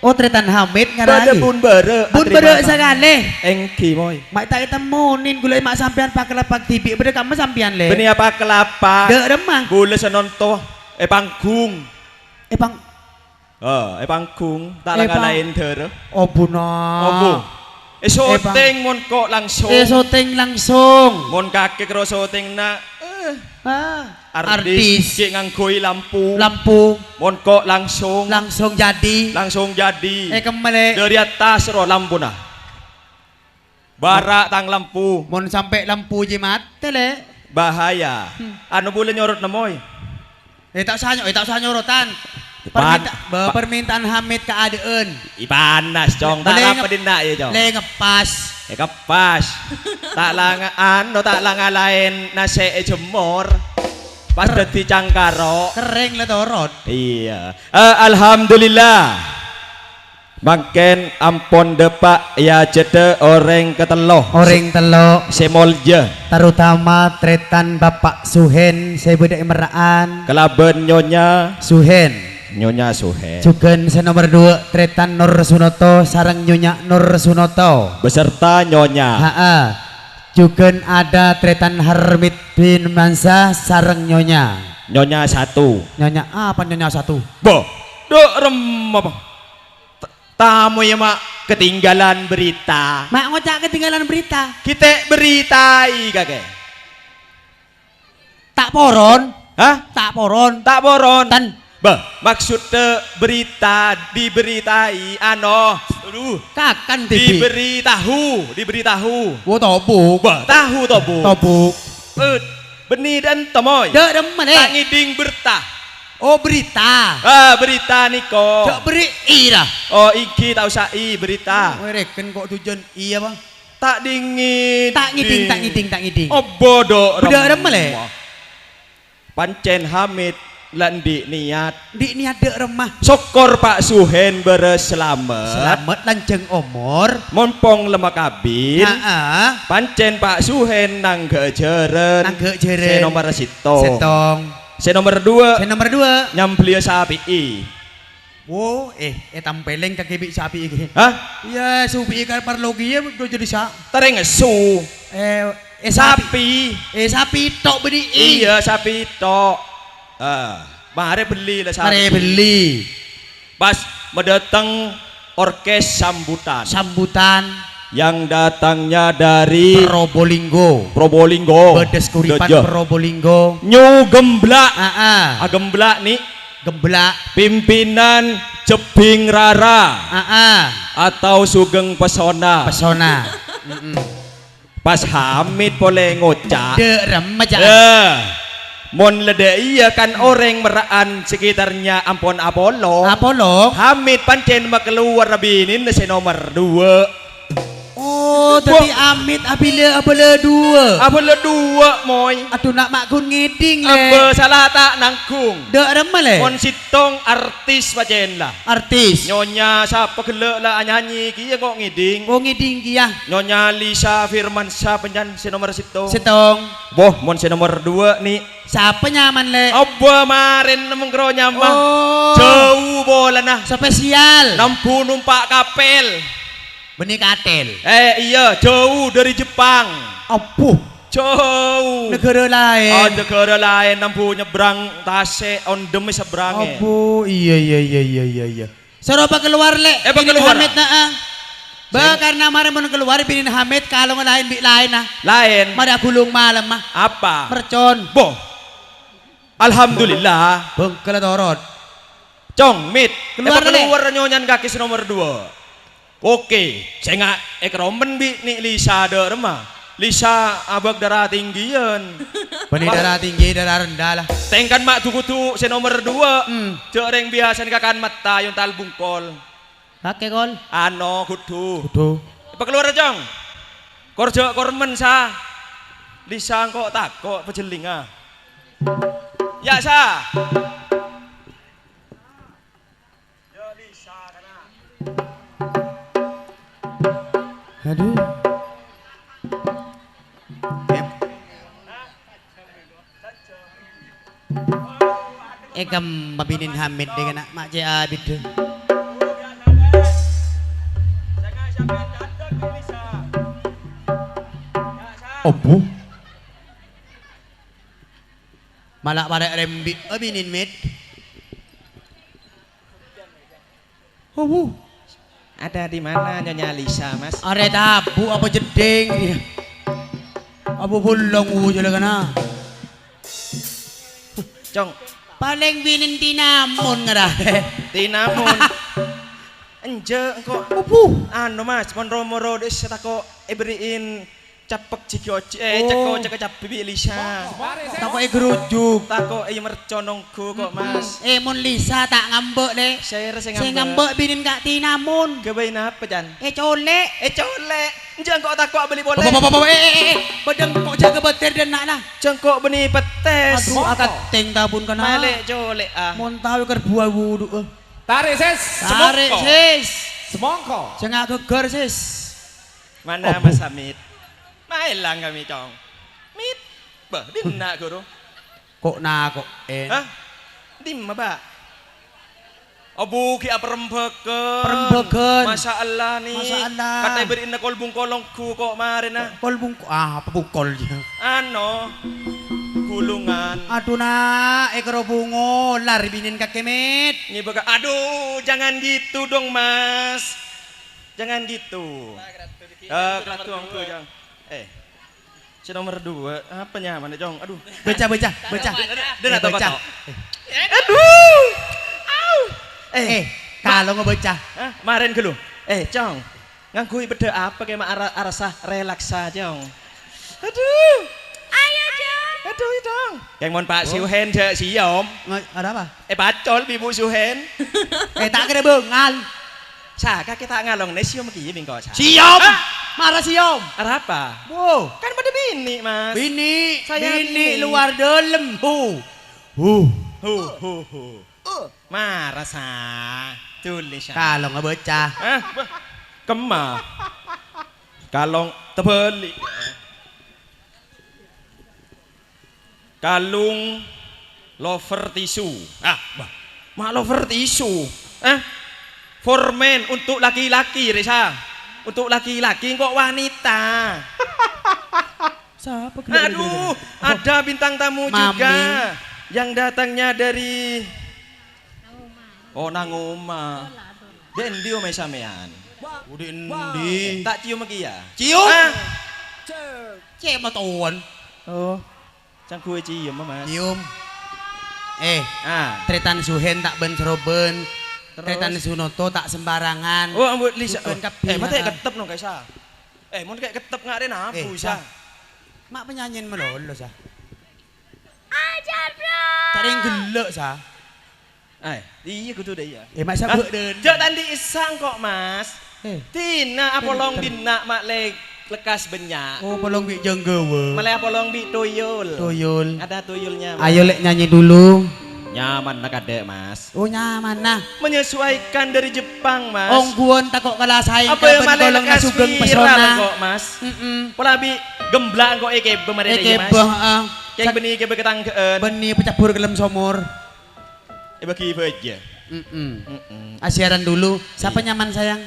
Oh tretan Hamid ngarai. Bedebun bere. Bun bere sekali. Engki moy. Mak tak temunin gulai mak sampean pak kelapak tibi. Beda kamu sampean le. Beni apa kelapa? Dek remah. Bule senonto. Panggung. Bang. Panggung. Tak lain ter. Oh buna. Oh bu. Syuting mon kok langsung. Syuting langsung. Mon kakek karo syuting na. Artis. Cik ngangkui lampu. Mon kok langsung. Langsung jadi. Kembali. Dari atas ro lampu nah. Barak tang lampu. Mon sampai lampu jimat tele. Bahaya. Anu boleh nyorot namoy. Tak usah nyorotan. Permintaan Hamid keadaan. Ipanas cong. Tak apa dinda ya cong. Le ngepas. Kepas. Tak lang lain nasi jemur. Pas dadi cangkaro. Kering le torot. Iya. Alhamdulillah. Mangken ampun depak ya cede orang ketelo. Orang telo. Semolja. Terutama tretan Bapak Suhen saya beda emeraan. Kelaben Nyonya Suhen. Jugen saya nomor 2 tretan Nur Sunoto sarang Nyonya Nur Sunoto. Beserta Nyonya. Jugen ada tretan Harmit bin Mansa sarang Nyonya. Nyonya 1. Nyonya apa Nyonya 1? Boh. Dok rem apa? Tamu ya mak ketinggalan berita. Mak ngocak ketinggalan berita. Kita beritai kakek. Tak poron. Hah? Tak poron. Tan. Maksud berita diberitai kakan TV. Diberitahu. Wo tobuk. Tahu tobuk. Benih dan tomoy. Dek demen tak ngiding bertah. Oh berita. Berita niko. Cok beri ira. Oh iki tak usah berita. Reken kok tujuan iya bang. Tak dingin. Tak ngiding. Oh bodoh. Udah remel Pancen Hamid landi niat. Di niat dek remah. Syukur Pak Suhen bereselamat. Selamat lanjeng umur. Mompong lemak kabin. Pancen Pak Suhen nang gejeren. Saya nomor setong. Saya nomor 2 nyambli sapi oh tampeleng kakek sapi iki hah iya sapi kan parlogi ya do jadi sa tereng su sapi tok beli iya sapi tok mare beli lah sapi pas mendatang orkes sambutan yang datangnya dari Probolinggo Bedes Kuripan Probolinggo Nyu Gemblak Gemblak nih Gemblak pimpinan Jebing Rara atau Sugeng Pesona. Pesona. Pas Hamid boleh ngocak. Remaja. Mon lede iya kan orang meraan sekitarnya ampon Apollo. Apollo. Hamid pancen keluar binin si nomor 2. Oh, tapi Amit Apollo 2. Apollo 2 moy. Aduh nak makun ngiding le. Apa salah tak nangkung. Dek remel le. Mon sitong artis pancen lah. Artis. Nyonya siapa gelek lah nyanyi kia kok ngiding. Oh ngiding kia. Nyonya Lisa Firmansyah penyan si nomor sitong. Sitong. Boh mon si nomor 2 nih. Siapa nyaman le? Apa marin nemeng kro nyamah. Oh. Jauh bola nah. Spesial. Nampu numpak kapel. Benih katel. Iya jauh dari Jepang. Apuh. Jauh. Negara lain. Oh negara lain nampu nyebrang Tasik on demi seberang. Apuh. Iya. Seropa keluar le. Keluar. Hamid na karena mari mau keluar pinin Hamid kalau lain bi lain nah. Lain. Mari gulung malam mah. Apa? Mercon. Boh. Alhamdulillah. Bengkel dorot. Cong mit. Keluar nyonyan kaki nomor 2. Oke, saya nggak ekromen bi nih Lisa ada remah. Lisa abag darah tinggian. Benih darah tinggi, darah rendah lah. Tengkan mak tuku si nomor 2. Cereng biasa kakan mata yung talbung kol. Kakek kol. Ano kudu. Kudu. Keluar Jong. Korjo kormen sa. Lisa kok takok pejeling ah. Ya sa. Aduh. Ekam mabinin Hamid dengan mak je abid tu. Opo. Malak pada rembi abinin mit. Opo. Ada di mana Nyonya Lisa, Mas? Are tabu apa jeding? Apa bulong ujo lah kana? Cong, paling binin tinamun ngara. tinamun. Enje engko anu Mas, mon romoro des tako beriin capek cikioci ceko capi Lisa. Tako gerujuk. Tako merconongku kok Mas. Mon Lisa tak ngambek le. Saya ngambek binin kak tinamun. Gawain apa Jan? Cole. Enje engko tako beli boleh. Bedeng kok jaga beter dan nak lah. Cengkok beni petes. Aduh akat teng tabun kana. Male cole ah. Mon tahu kerbuah wudu. Tarik sis. Semongko. Jangan geger sis. Mana Mas Hamid? Mailang kami Cong. Mit. Bah, dina guru. Kok na kok Hah? Dimma ba? Abu ki aprembeken. Perembeken. Masya Allah nih. Masya Allah. Katanya beriin na kolbung kolongku kok marin ah. Kolbung apa bungkol dia? Ano? Gulungan. Aduh na, ekro bungo, lari binin kakemit. Ini baka, aduh jangan gitu dong Mas. Jangan gitu. Keratu angku Jong. Si nomor 2, apa nyaman Jong? Aduh. Baca. Dan atau baca. Aduh. Kalau ngebaca. Maren ke lu. Jong. Ngangkui beda apa kayak arasa relaksa Jong. Aduh. Ayo Jong. Aduh Jong. Yang mon Pak Suhen je siom. Ada apa? Bacol bibu Suhen. Tak kena bengal. Saka kita ngalong ne siom ki bingko sa. Siom. Marah siom. Ada apa? Wow. Kan pada bini Mas. Bini. Saya bini bini. luar dalam. Marah sa. Tulis sa. Kalau ngebaca. Kemah. Kalong tebeli. Kalung lover tisu. Mak lover tisu. For men untuk laki-laki Risa. Untuk laki-laki kok wanita. Siapa Aduh, ada bintang tamu juga yang datangnya dari Nanguma. Dendi omay samean. Udah Tak cium lagi ya? Cium. Cek matuan. Oh. Cang kue cium Mas. Cium. Ah, Tretan suhen tak ben seroben. Tetan Sunoto tak sembarangan. Oh, ambut Lisa. Bukan kabeh, Mata ha. ketep no kaisa. Mun kayak ketep ngaren apa Sa. sa? Mak penyanyian melolo sa. Ajar bro. Taring gelek sa. Iya kudu deh ya. Mak sabuk den. Jok tadi isang kok Mas. Tina apolong dina mak lekas benyak. Oh polong bi jenggewe. Malih apolong bi tuyul. Tuyul. Ada tuyulnya. Mas. Ayo lek nyanyi dulu. Nyaman nak adek Mas. Oh nyaman nah. Menyesuaikan dari Jepang Mas. Ongguan takok kalah saing Apa yang malih golong lekas sugeng viral pesona. kok Mas. Pola bi gemblak kok eke bemerede Mas. Beh, Kayak benih ke beketang keun. benih pecabur kelem somor. Bagi aja. Asiaran dulu. Siapa nyaman sayang?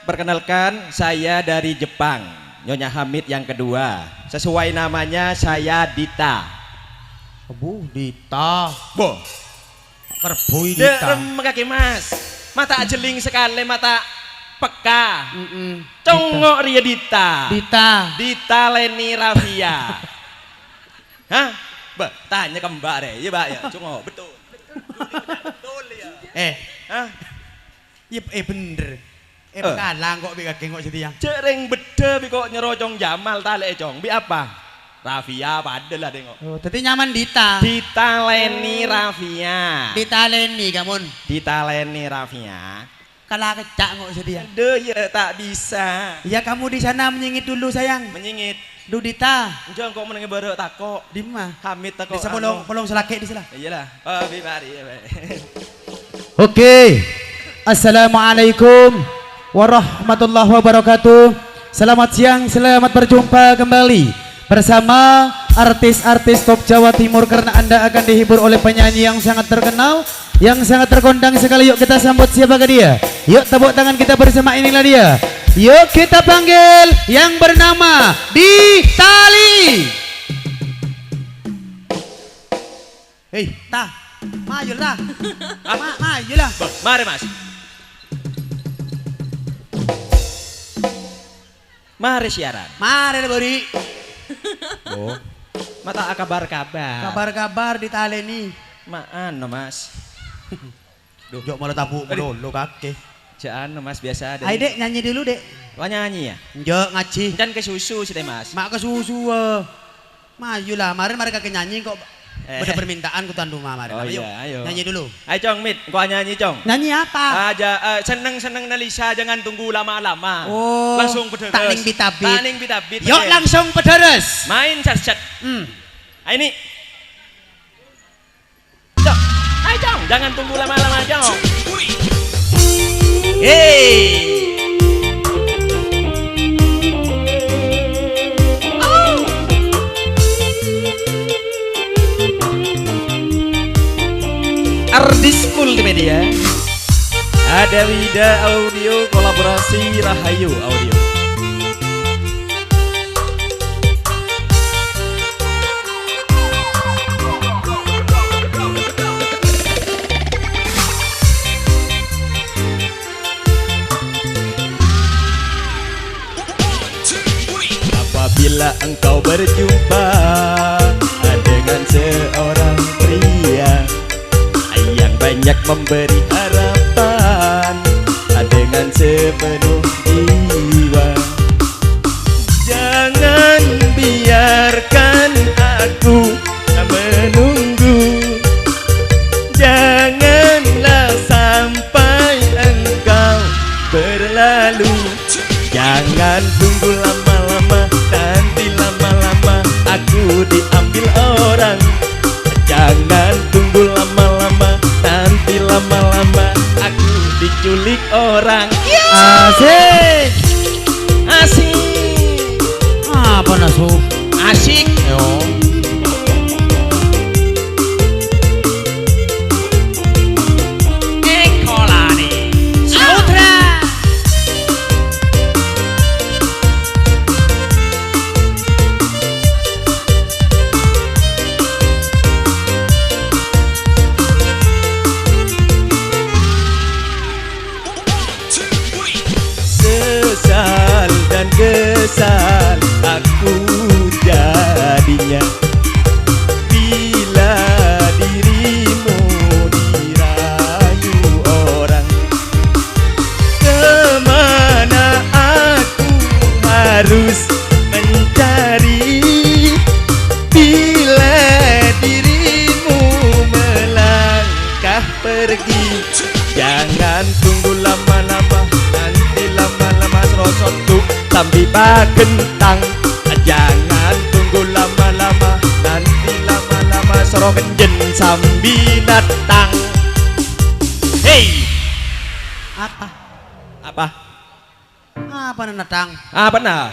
Perkenalkan saya dari Jepang, Nyonya Hamid yang kedua. Sesuai namanya saya Dita. Bu Dita. Boh, Kerboy Dita. derem kaki Mas. Mata jeling sekali, mata peka. Congok ria Dita. Dita. Dita Leni Rafia. Hah? Bah, tanya ke Mbak deh, ya Mbak ya. Congok, betul. Betul ya. Hah? Bener. Kalang kok bi kakek kok jadi yang. Cereng bede bi kok nyerocong Jamal tale cong. Bi apa? Rafia padahal lah dengok. Oh, tadi nyaman Dita. Dita Leni Rafia. Dita Leni kamun. Dita Leni Rafia. Kalah kecak kok jadi yang. Aduh ya tak bisa. Ya kamu di sana menyingit dulu sayang. Menyingit. Du Dita. Jangan kok menengah baru takok. Di mana? Hamid takok. Bisa polong selake di sana. Iyalah. Oh bi mari. Oke. Assalamualaikum warahmatullahi wabarakatuh. Selamat siang, selamat berjumpa kembali bersama artis-artis top Jawa Timur, karena Anda akan dihibur oleh penyanyi yang sangat terkenal, yang sangat terkondang sekali. Yuk kita sambut siapakah dia? Yuk tepuk tangan kita bersama, inilah dia. Yuk kita panggil yang bernama Ditali. Hei, ta, maju lah. Maju lah. Mari Mas. Mari siaran. Mari Bori. Oh. Mata kabar-kabar. Kabar-kabar di Taleni. Maan Mas. Duh, jok malah tabu dulu kakek. Jangan Mas biasa ada. Ayo dek nyanyi dulu dek. Wah nyanyi ya? Jok ngaji. Dan ke susu sih Mas. Mak ke susu. Maju lah, kemarin mereka nyanyi kok. Beda permintaan ku tandu mama. Oh iya, ayo. Nyanyi dulu. Ayo Cong, Mit, kau nyanyi Cong. Nyanyi apa? Aja seneng-seneng Nalisa, jangan tunggu lama-lama. Oh, langsung pederes. Taning bitabit. Taning bitabit. Yuk langsung pederes. Main cat-cat. Ayo ini. Cong, ayo Cong, jangan tunggu lama-lama Cong. Hei. Ardiskul di media. Ada Wida Audio kolaborasi Rahayu Audio. Apabila engkau berjumpa dengan seorang pria yang banyak memberi harapan dengan sepenuh jiwa, jangan biarkan aku menunggu, janganlah sampai engkau berlalu, jangan tunggu lama-lama, nanti lama-lama aku diambil orang, jangan tunggu lama-lama, nanti lama-lama aku diculik orang. Asik. Asik. Apa nasu? Asik. Yo. Ekolani. Sutra. Sesal dan kesal aku jadinya bila dirimu dirayu sambil pagentang. Jangan tunggu lama-lama, nanti lama-lama soro kenjen sambil datang. Hei, Apa? apa? Apa nenetang? Apa nah?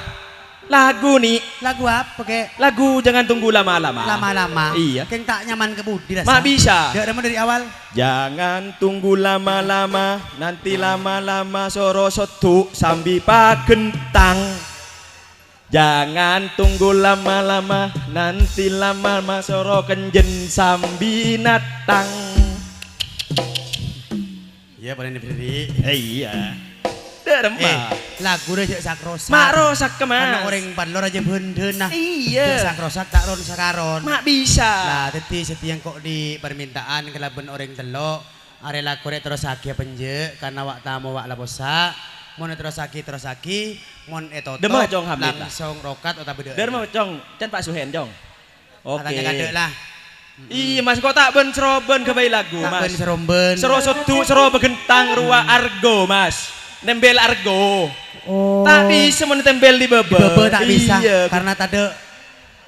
Lagu nih, Lagu apa kek? lagu jangan tunggu lama-lama. Lama-lama. Iya. Keng tak nyaman ke budi rasa. Mak bisa. Dia dari awal. Jangan tunggu lama-lama, nanti lama-lama soro sotu sambil pagentang. Jangan tunggu lama-lama, nanti lama-lama soro kenjen sambil natang. Iya paling berdiri. Iya. Derma. Lagu dia cek sakrosak. Mak rosak ke Karena mas. orang pandor aja benden nah. Iya. Cek sakrosak tak ron sakaron. Mak bisa. Lah teti setiang kok di permintaan kelaben orang telok. Are laku rek terus aki penje karena wak tamu wak labosa. Mon terus aki mon etoto. Demah jong hamid lah. Langsung rokat otak beda. Derma jong, can Pak Suhen jong. Oke. Katanya kadek lah. Iya mas kok tak ben seroben ke bayi lagu Tak ben mas. seromben. Sero sotu sero begentang ruwa argo mas. Nembel argo. Oh. Tak bisa menempel di bebe. Bebe tak bisa Iya. karena tade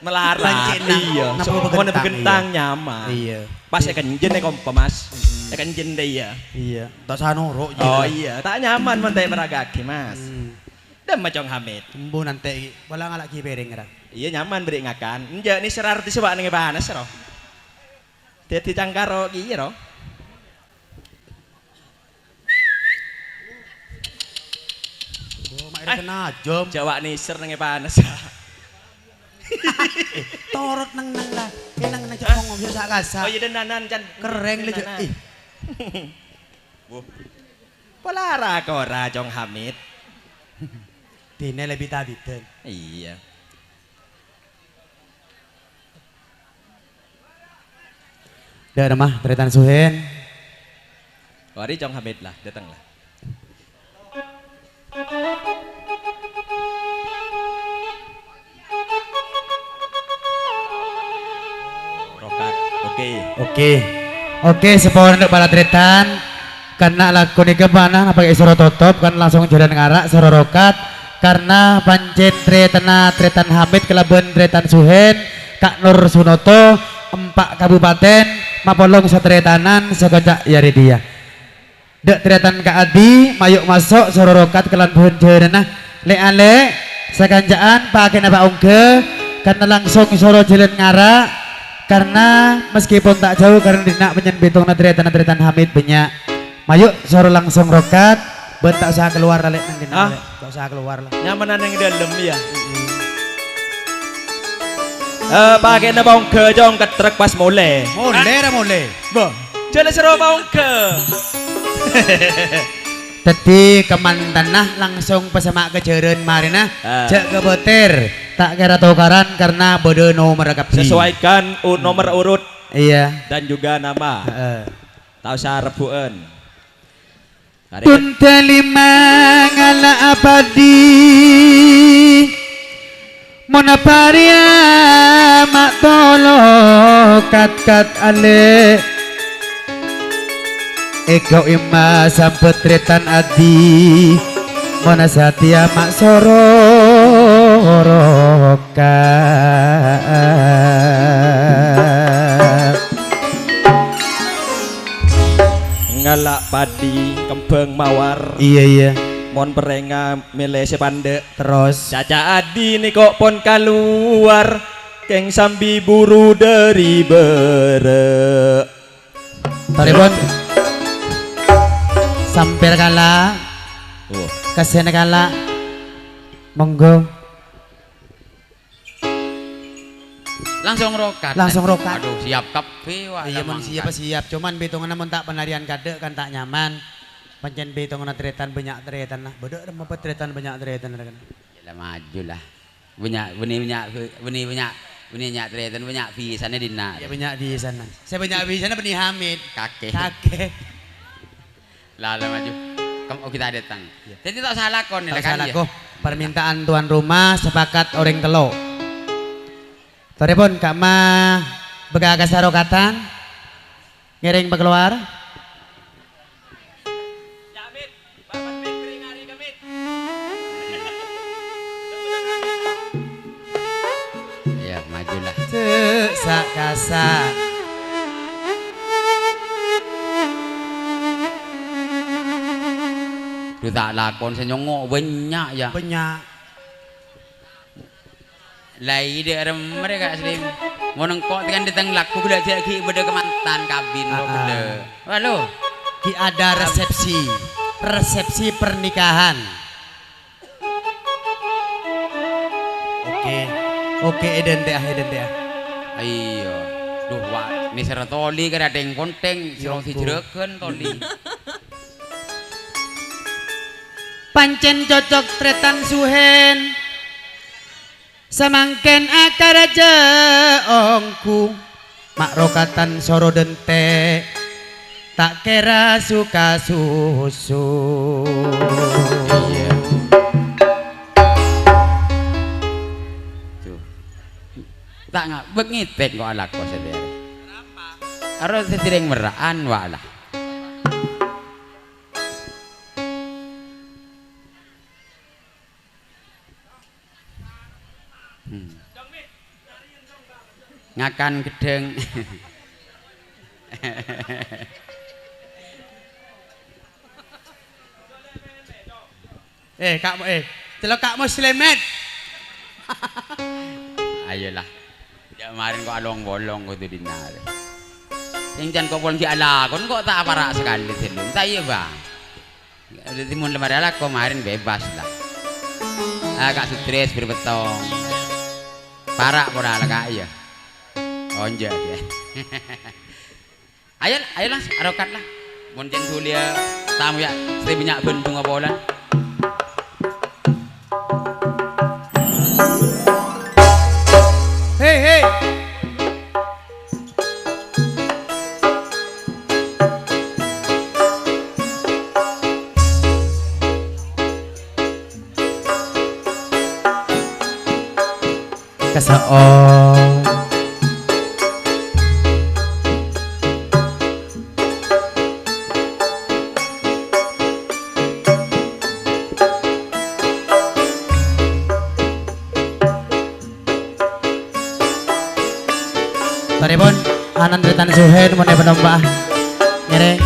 Melarat. Pancen nah. Iya. Napa Mau begentang, begentang nyaman. Iya. Pas akan jen kompa mas. Akan jen deh ya. Iya. Tak sanoro Oh iya. Tak nyaman mentai peragaki mas. Dan macam Hamid. Embu nanti wala ngalak ki bereng ra. Iya nyaman beri ngakan. Enja ni serarti sebab nengi panas ro. Teti cangkaro iya ro. Oh, mak kena jom. Jawa ni ser nengi panas. Torot nang lah. Nang jak ngomong yo sak kasa. Oh iya denanan can. Kereng le Denanan. ih. Bu. Polara kora Jong Hamid. Dene lebih tabiten. Iya. Dah mah Tretan Suhen. Wari Jong Hamid lah, datanglah. Rokat. Oke. Oke, sepon untuk para Tretan. Karena laku ni kemana pakai suara tutup kan langsung jalan ngarak suara rokat karena pancen Tretan Hamid kelaben Tretan Suhen Kak Nur Sunoto 4 kabupaten mapolong satretanan sekojak yari dia dek Tretan Kak Adi mayuk masuk suara rokat kelan buhen jenah le sekanjaan pakai napa ongke karena langsung suara jalan ngarak karena meskipun tak jauh karena dinak menyenbitung Tretan Hamid banyak mayuk suruh langsung rokat bentak usah keluar lek nang dina Ah. tak usah keluar lah Nyamanan yang dalam ya. Pakai na bang ke Jong ketrek pas mole. mole Bo. Jalan seru bang ke. tadi kemantan nah langsung pesama kejeren marina Ah. cek ke botir tak kira tukaran karena bodoh nomor kapi Sesuaikan nomor urut iya dan juga nama. heeh Tahu sarepuen. Tunta lima ngala abadi Mona paria mak tolo kat ale Eko ima sampet Tretan Adi Mona satia mak soro rokat Ngalak padi kembang mawar. Iya Mon perenga milih sepande. terus Caca Adi nih kok pon keluar. Keng sambi buru dari bere. Taribon Sampir kala Oh. Kasih kala Monggo Langsung rokat. Aduh Siap kape wah. iya mon siap cuman hitungan namun tak penarian kade kan tak nyaman pancen hitungan tretan banyak tretan nah bodoh ada apa tretan banyak tretan kan Ya maju lah. Banyak tretan banyak pisane dina. ya banyak di sana saya banyak di sana benih Hamid Kakek. kakek Lah maju. Kamu kita datang. Jadi tak salah kon tak kan salah ya. kok permintaan tuan rumah sepakat orang telo Taribon kak mah begagas sarokatan ngiring keluar rasa. Duh tak lakon senyongok banyak ya. Banyak. Lai dia mereka asli. Mau nengkok dengan datang laku gula dia ki beda kemantan kabin kok beda. Halo. Ki ada resepsi. Resepsi pernikahan. Oke, eden deh. Iya. Duh wak, ini serah toli kan ada yang konteng, sirong si jereken toli. Pancen cocok tretan suhen. Samangken akar aja ongku makrokatan soro dente tak kira suka susu. Iya. Tuh. Tak ngak bengitek kok alak kok sendiri. Kenapa? Harus sering meraan walah. Ngakan gedeng. Celok Kak Muslimet. Ayolah. Ya kemarin kok along bolong kok itu dinare. Sing jan kok bolong dialakon kok tak aparak sekali telun. Tak iya, Bang. Udah timun lembar alak kemarin bebas lah. Agak stres berbetong. Parak pura lah Kak ya. Onja dia. Ayolah, arokat lah. Mun jen tulia tamu ya, sri banyak bentung apa olan. Hei. Kasaon. Taripun anan tretan suhen mun penembah. Nyereng.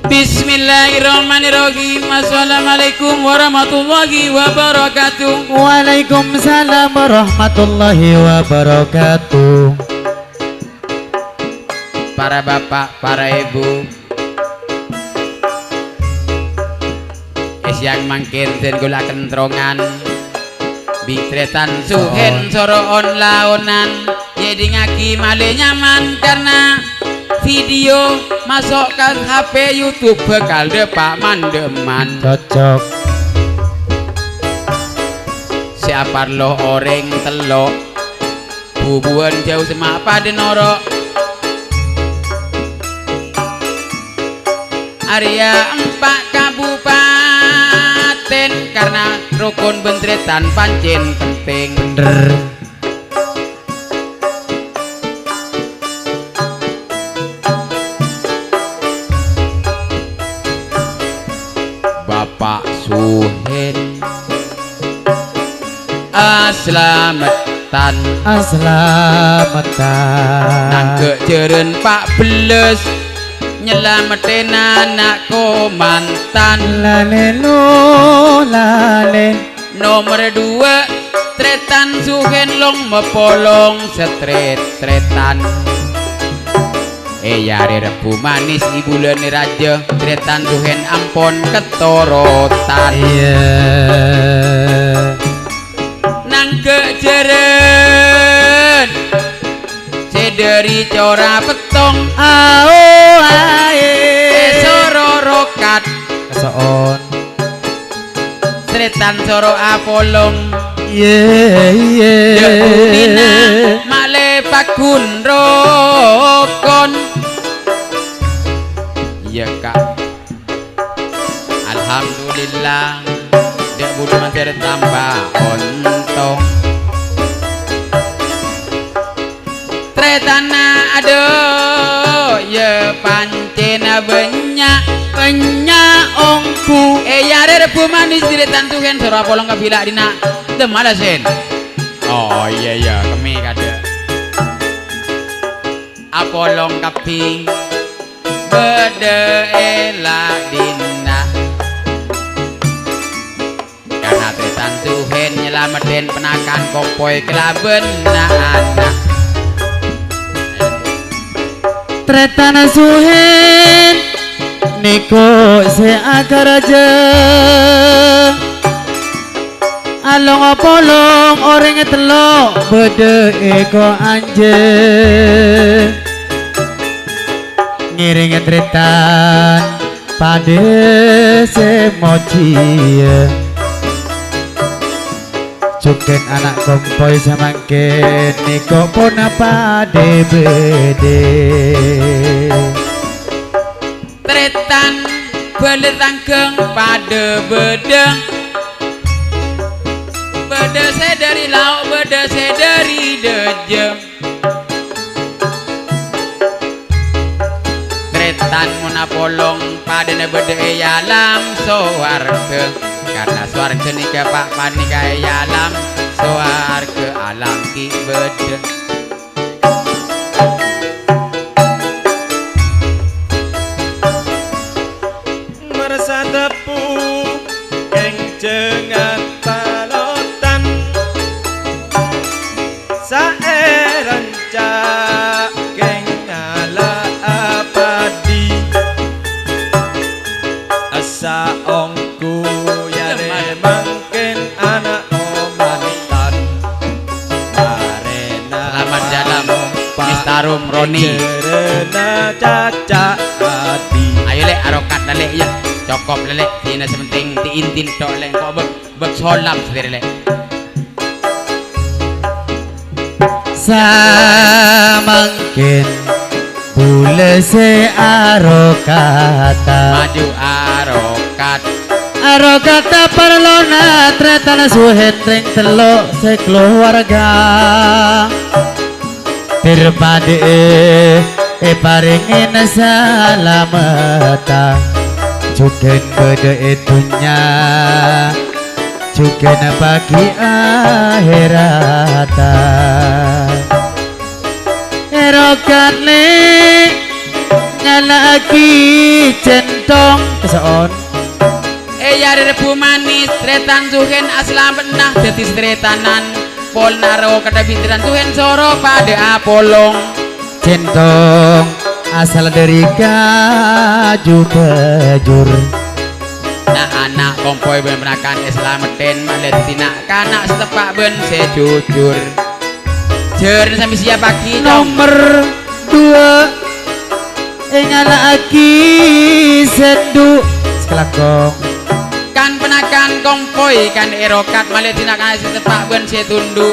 Bismillahirrahmanirrahim. Assalamualaikum warahmatullahi wabarakatuh. Waalaikumsalam warahmatullahi wabarakatuh. Para bapak, para ibu, yang mangkin den gula kentrongan, bitretan suhen soro on laonan. Jadi ngaki male nyaman karena video masukkan HP YouTube bekal depak mandeman. Cocok. Siapa lo orang telok bubuan jauh semak pada norok. Area 4 kabupaten karena rukun bentretan pancen penting. Bener. Bapak Suhen Aslamatan nang kejeren Pak Beles nyelamatin anak komantan. Lale Nomor 2 tretan Suhen long mepolong setret-tretan. Yari repu manis ibu leni raja tretan Suhen ampon ketorotan. Nang kejeren sederi cora petong sororokat Kasaon. tretan soro apolong. Yeah. Dina male pakun rokon. Iya Kak. Alhamdulillah dia bulu masih tambah ontong. Tretana aduh ya pancena banyak ongku. Yare repu manis tretan Suhen soro apolong kabila dina. Demala sen. Oh iya kami kada. apolong kaping bede elak dina karena tretan suhen nyelamatin penakan kompoi kelaben anak tretan suhen niko se agar aja along apolong orang telok bede eko anje ngiring tretan pade se moci cuken anak kompoi samangken niko pun apa bede tretan beler rangkeng pada bedeng bede sedari lauk bede sedari dejeng tretan munapolong pada bede yalam sowarga karena swarga nika pak panika yalam sowarga alam ki bede merasa tepu kencengan palotan saeran cak geng ala abadi asa ongku yare mangken anak omantan marena selamat jalan Mistarum Roni jerena caca adi ayo lek arokat lek ya cokop lek tina sementing diintin tok lek kok bek solap sendiri lek samangkin bule se arokata maju arokat arokata parlona tretan suhen ring telok se keluarga terpade paringin salamata cuken bede itunya cuken pagi akhirata erokat le ngalaki centong kesoon yare rebu manis tretan suhen aslam benah dadi tretanan pol naro kata bintiran suhen soro pada apolong centong asal dari kaju pejur nah anak kompoi ben menakan islametin malet tina kanak setepak ben sejujur jer sampai siap pagi nomor 2 anak aki sendu sekelakong kan penakan kompoi kan erokat malet tina kanak setepak ben setundu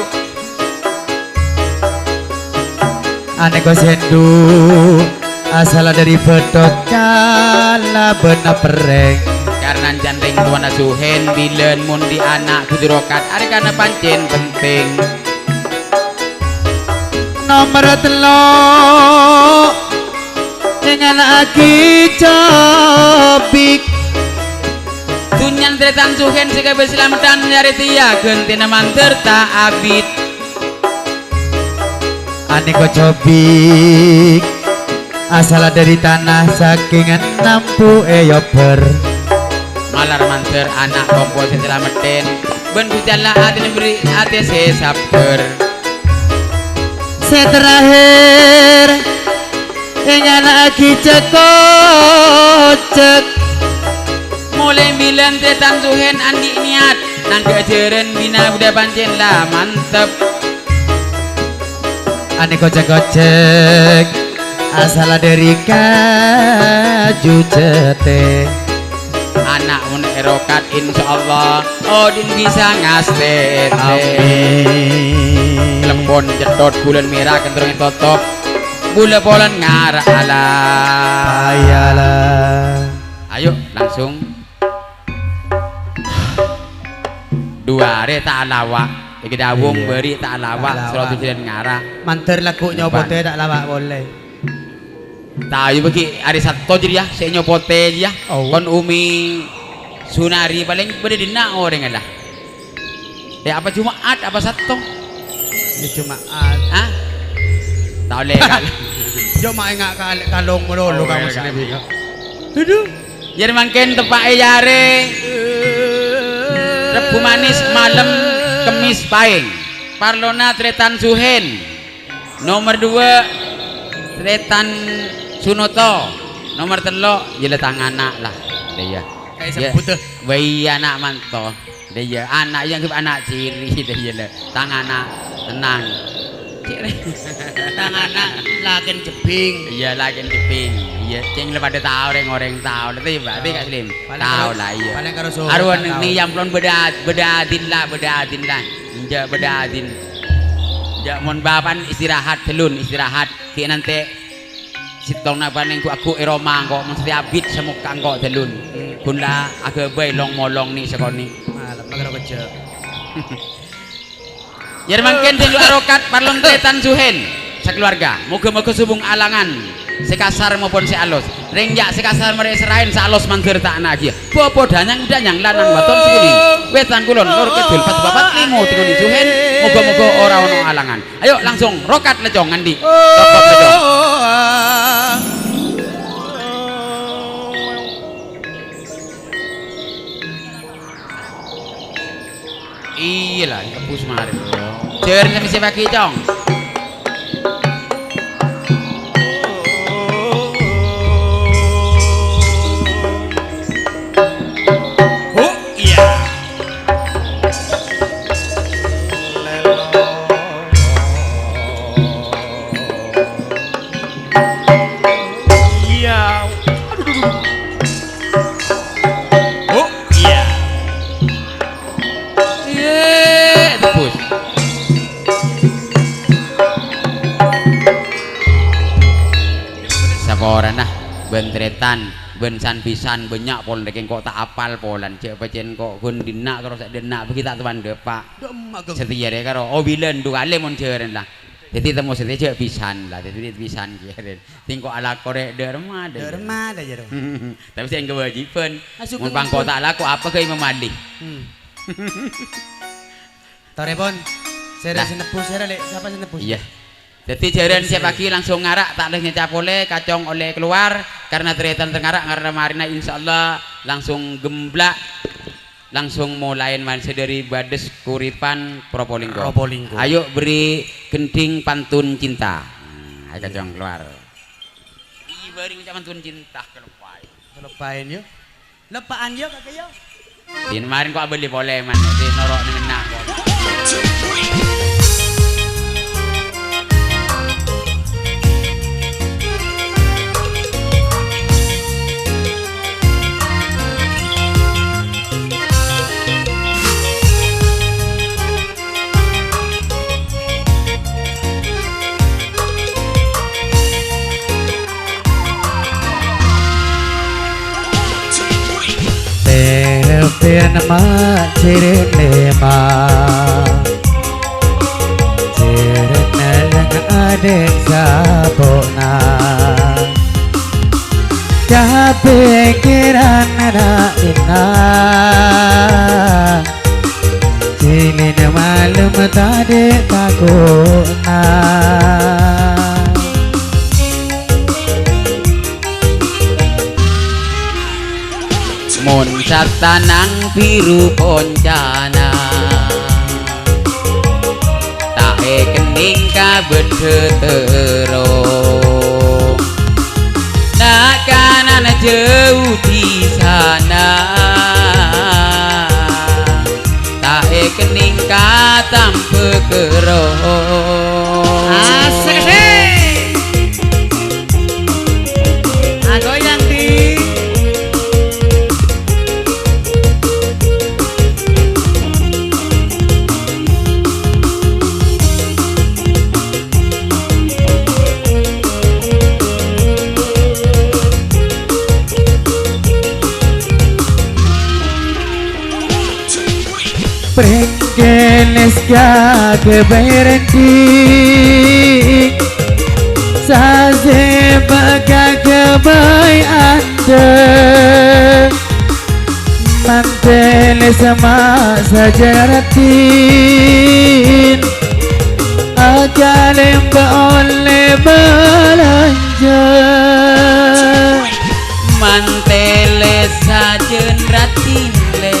aneko sendu asal dari bedok kala bena pereng karena jandeng tuan suhen bilen mundi anak kudurokat ada karena pancen penting nomor 3 dengan aki cobik tunyan tretan suhen sega berselamatan nyari tia gentina manter tak abid aneko cobik asal dari tanah saking nampu eyoper malar manter anak kompos selamatin ben kujala ati beri ati sesaper terakhir ingin lagi cekocek mulai bilan tretan suhen andi niat nang keajaran bina udah pancen lah mantep aneko cekocek asal dari kaju cete anak mun erokat insyaallah odin bisa ngaste amin lempon jedot bulan merah kenterung totop bulan polan ngarah ala ayalah ayo langsung dua hari tak lawak iki dawung beri tak lawak surat tujuan ngarah manter laku nyopote tak lawak boleh tahu bagi hari Sabtu jadi ya saya nyopote ya kon umi sunari paling beri dina orang lah ya apa Jumat apa Sabtu ini cuma ah tahu legal Yo mak enggak kalung melulu kamu sini. Aduh. Jadi mungkin tepake yare. Rebu manis malam Kemis Pahing. Parlona Tretan Suhen. Nomor 2 Tretan Sunoto. Nomor 3 Jeletang anak lah. Dia. Kayak sebut tuh. Bayi anak manto. Dia anak yang ke anak ciri dia le. Tang anak tenang. Ciri. Tang anak lagen jebing. Iya lagen jeping. Iya ceng le pada tahu orang tahu. Tapi berarti Kak Slim. Tahu lah iya. Paling karo so. Aruan ni yang belum bedadin lah. Inja bedadin. Ja mon bapan istirahat telun istirahat. Ki nanti sitong na paling aku eroma kok mesti abit semuk kangko telun. Kunla aga bay long molong ni sekoni. Malam magaro kecil. Yer mangken telu arokat parlon Tretan Suhen sekeluarga. Moga-moga subung alangan sekasar maupun sealus. Rengjak sekasar mereka serahin sealus mangger tak aja. Popo danyang lanang waton sekuli. Wetan kulon lor kidul pas bapat limo tingoni Suhen. Moga-moga ora ono alangan. Ayo langsung rokat lecong ngandi. Rokat lecong. Iya lah, kepus kemarin. Ceren sama siapa kicong? Oh iya. Iya. Oh iya. Tepus. Saporan nah, bentretan, bensan pisan banyak pol deken kok tak apal polan cek pecen kok kun dina karo sak dina bagi tak tuan depak. Setia deh karo oh bilen dua kali mon ceren lah. Jadi temu setia cek pisan lah, jadi pisan ceren. Tingko ala korek derma deh. Derma dah jero. Tapi saya kewajiban. Mun pangko tak laku apa ke Imam Ali. Torepon. Saya Lah. senepus, saya lek siapa senepus? Iya. Jadi jaren siap pagi langsung ngarak tak leh ngecap oleh kacong oleh keluar karena Tretan tengarak karena marina insyaallah langsung gemblak langsung mulai main dari Bades Kuripan Probolinggo. Probolinggo. Ayo beri gending pantun cinta. Ayo kacong keluar. Iya beri ucapan pantun cinta kelepai. Lepain yo. Lepaan yo kakek yo. Di kemarin kok beli boleh man di norok ngenak kok. Tepen ma cirin lema cirin nang adek sapona pikiran na ina cilin malam tadi takuna Mon satanang biru koncana tae kening kabeh tetero nak kanan jauh di sana tae kening katam pekero asik aku yang di Pringgeles ke berhenti Saze baga kebai anda Mantele sama sajaratin Ajalem oleh balanja saja mantele sajen ratile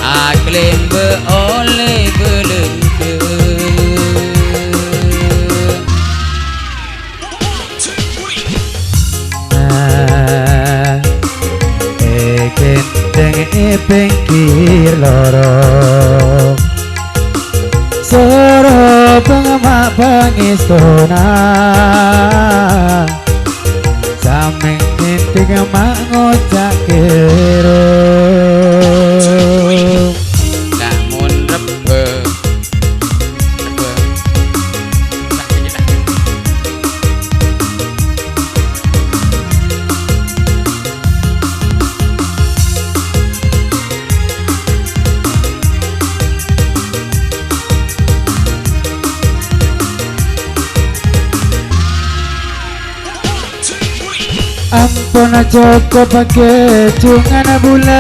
aklem be oleh belengke Kenteng pengkir lorong Soro pengemak pengistona Sameng kinting mak ngocak kerong namun rebe Ampun Joko pakai jungan bulan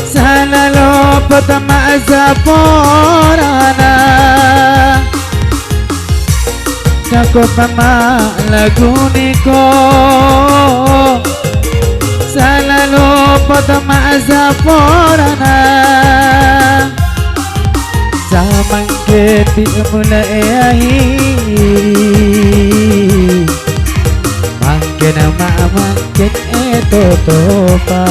Sana lo pertama zaporana Joko pama lagu niko Sana lo pertama zaporana Zaman keti mulai akhir makin nama makin itu topa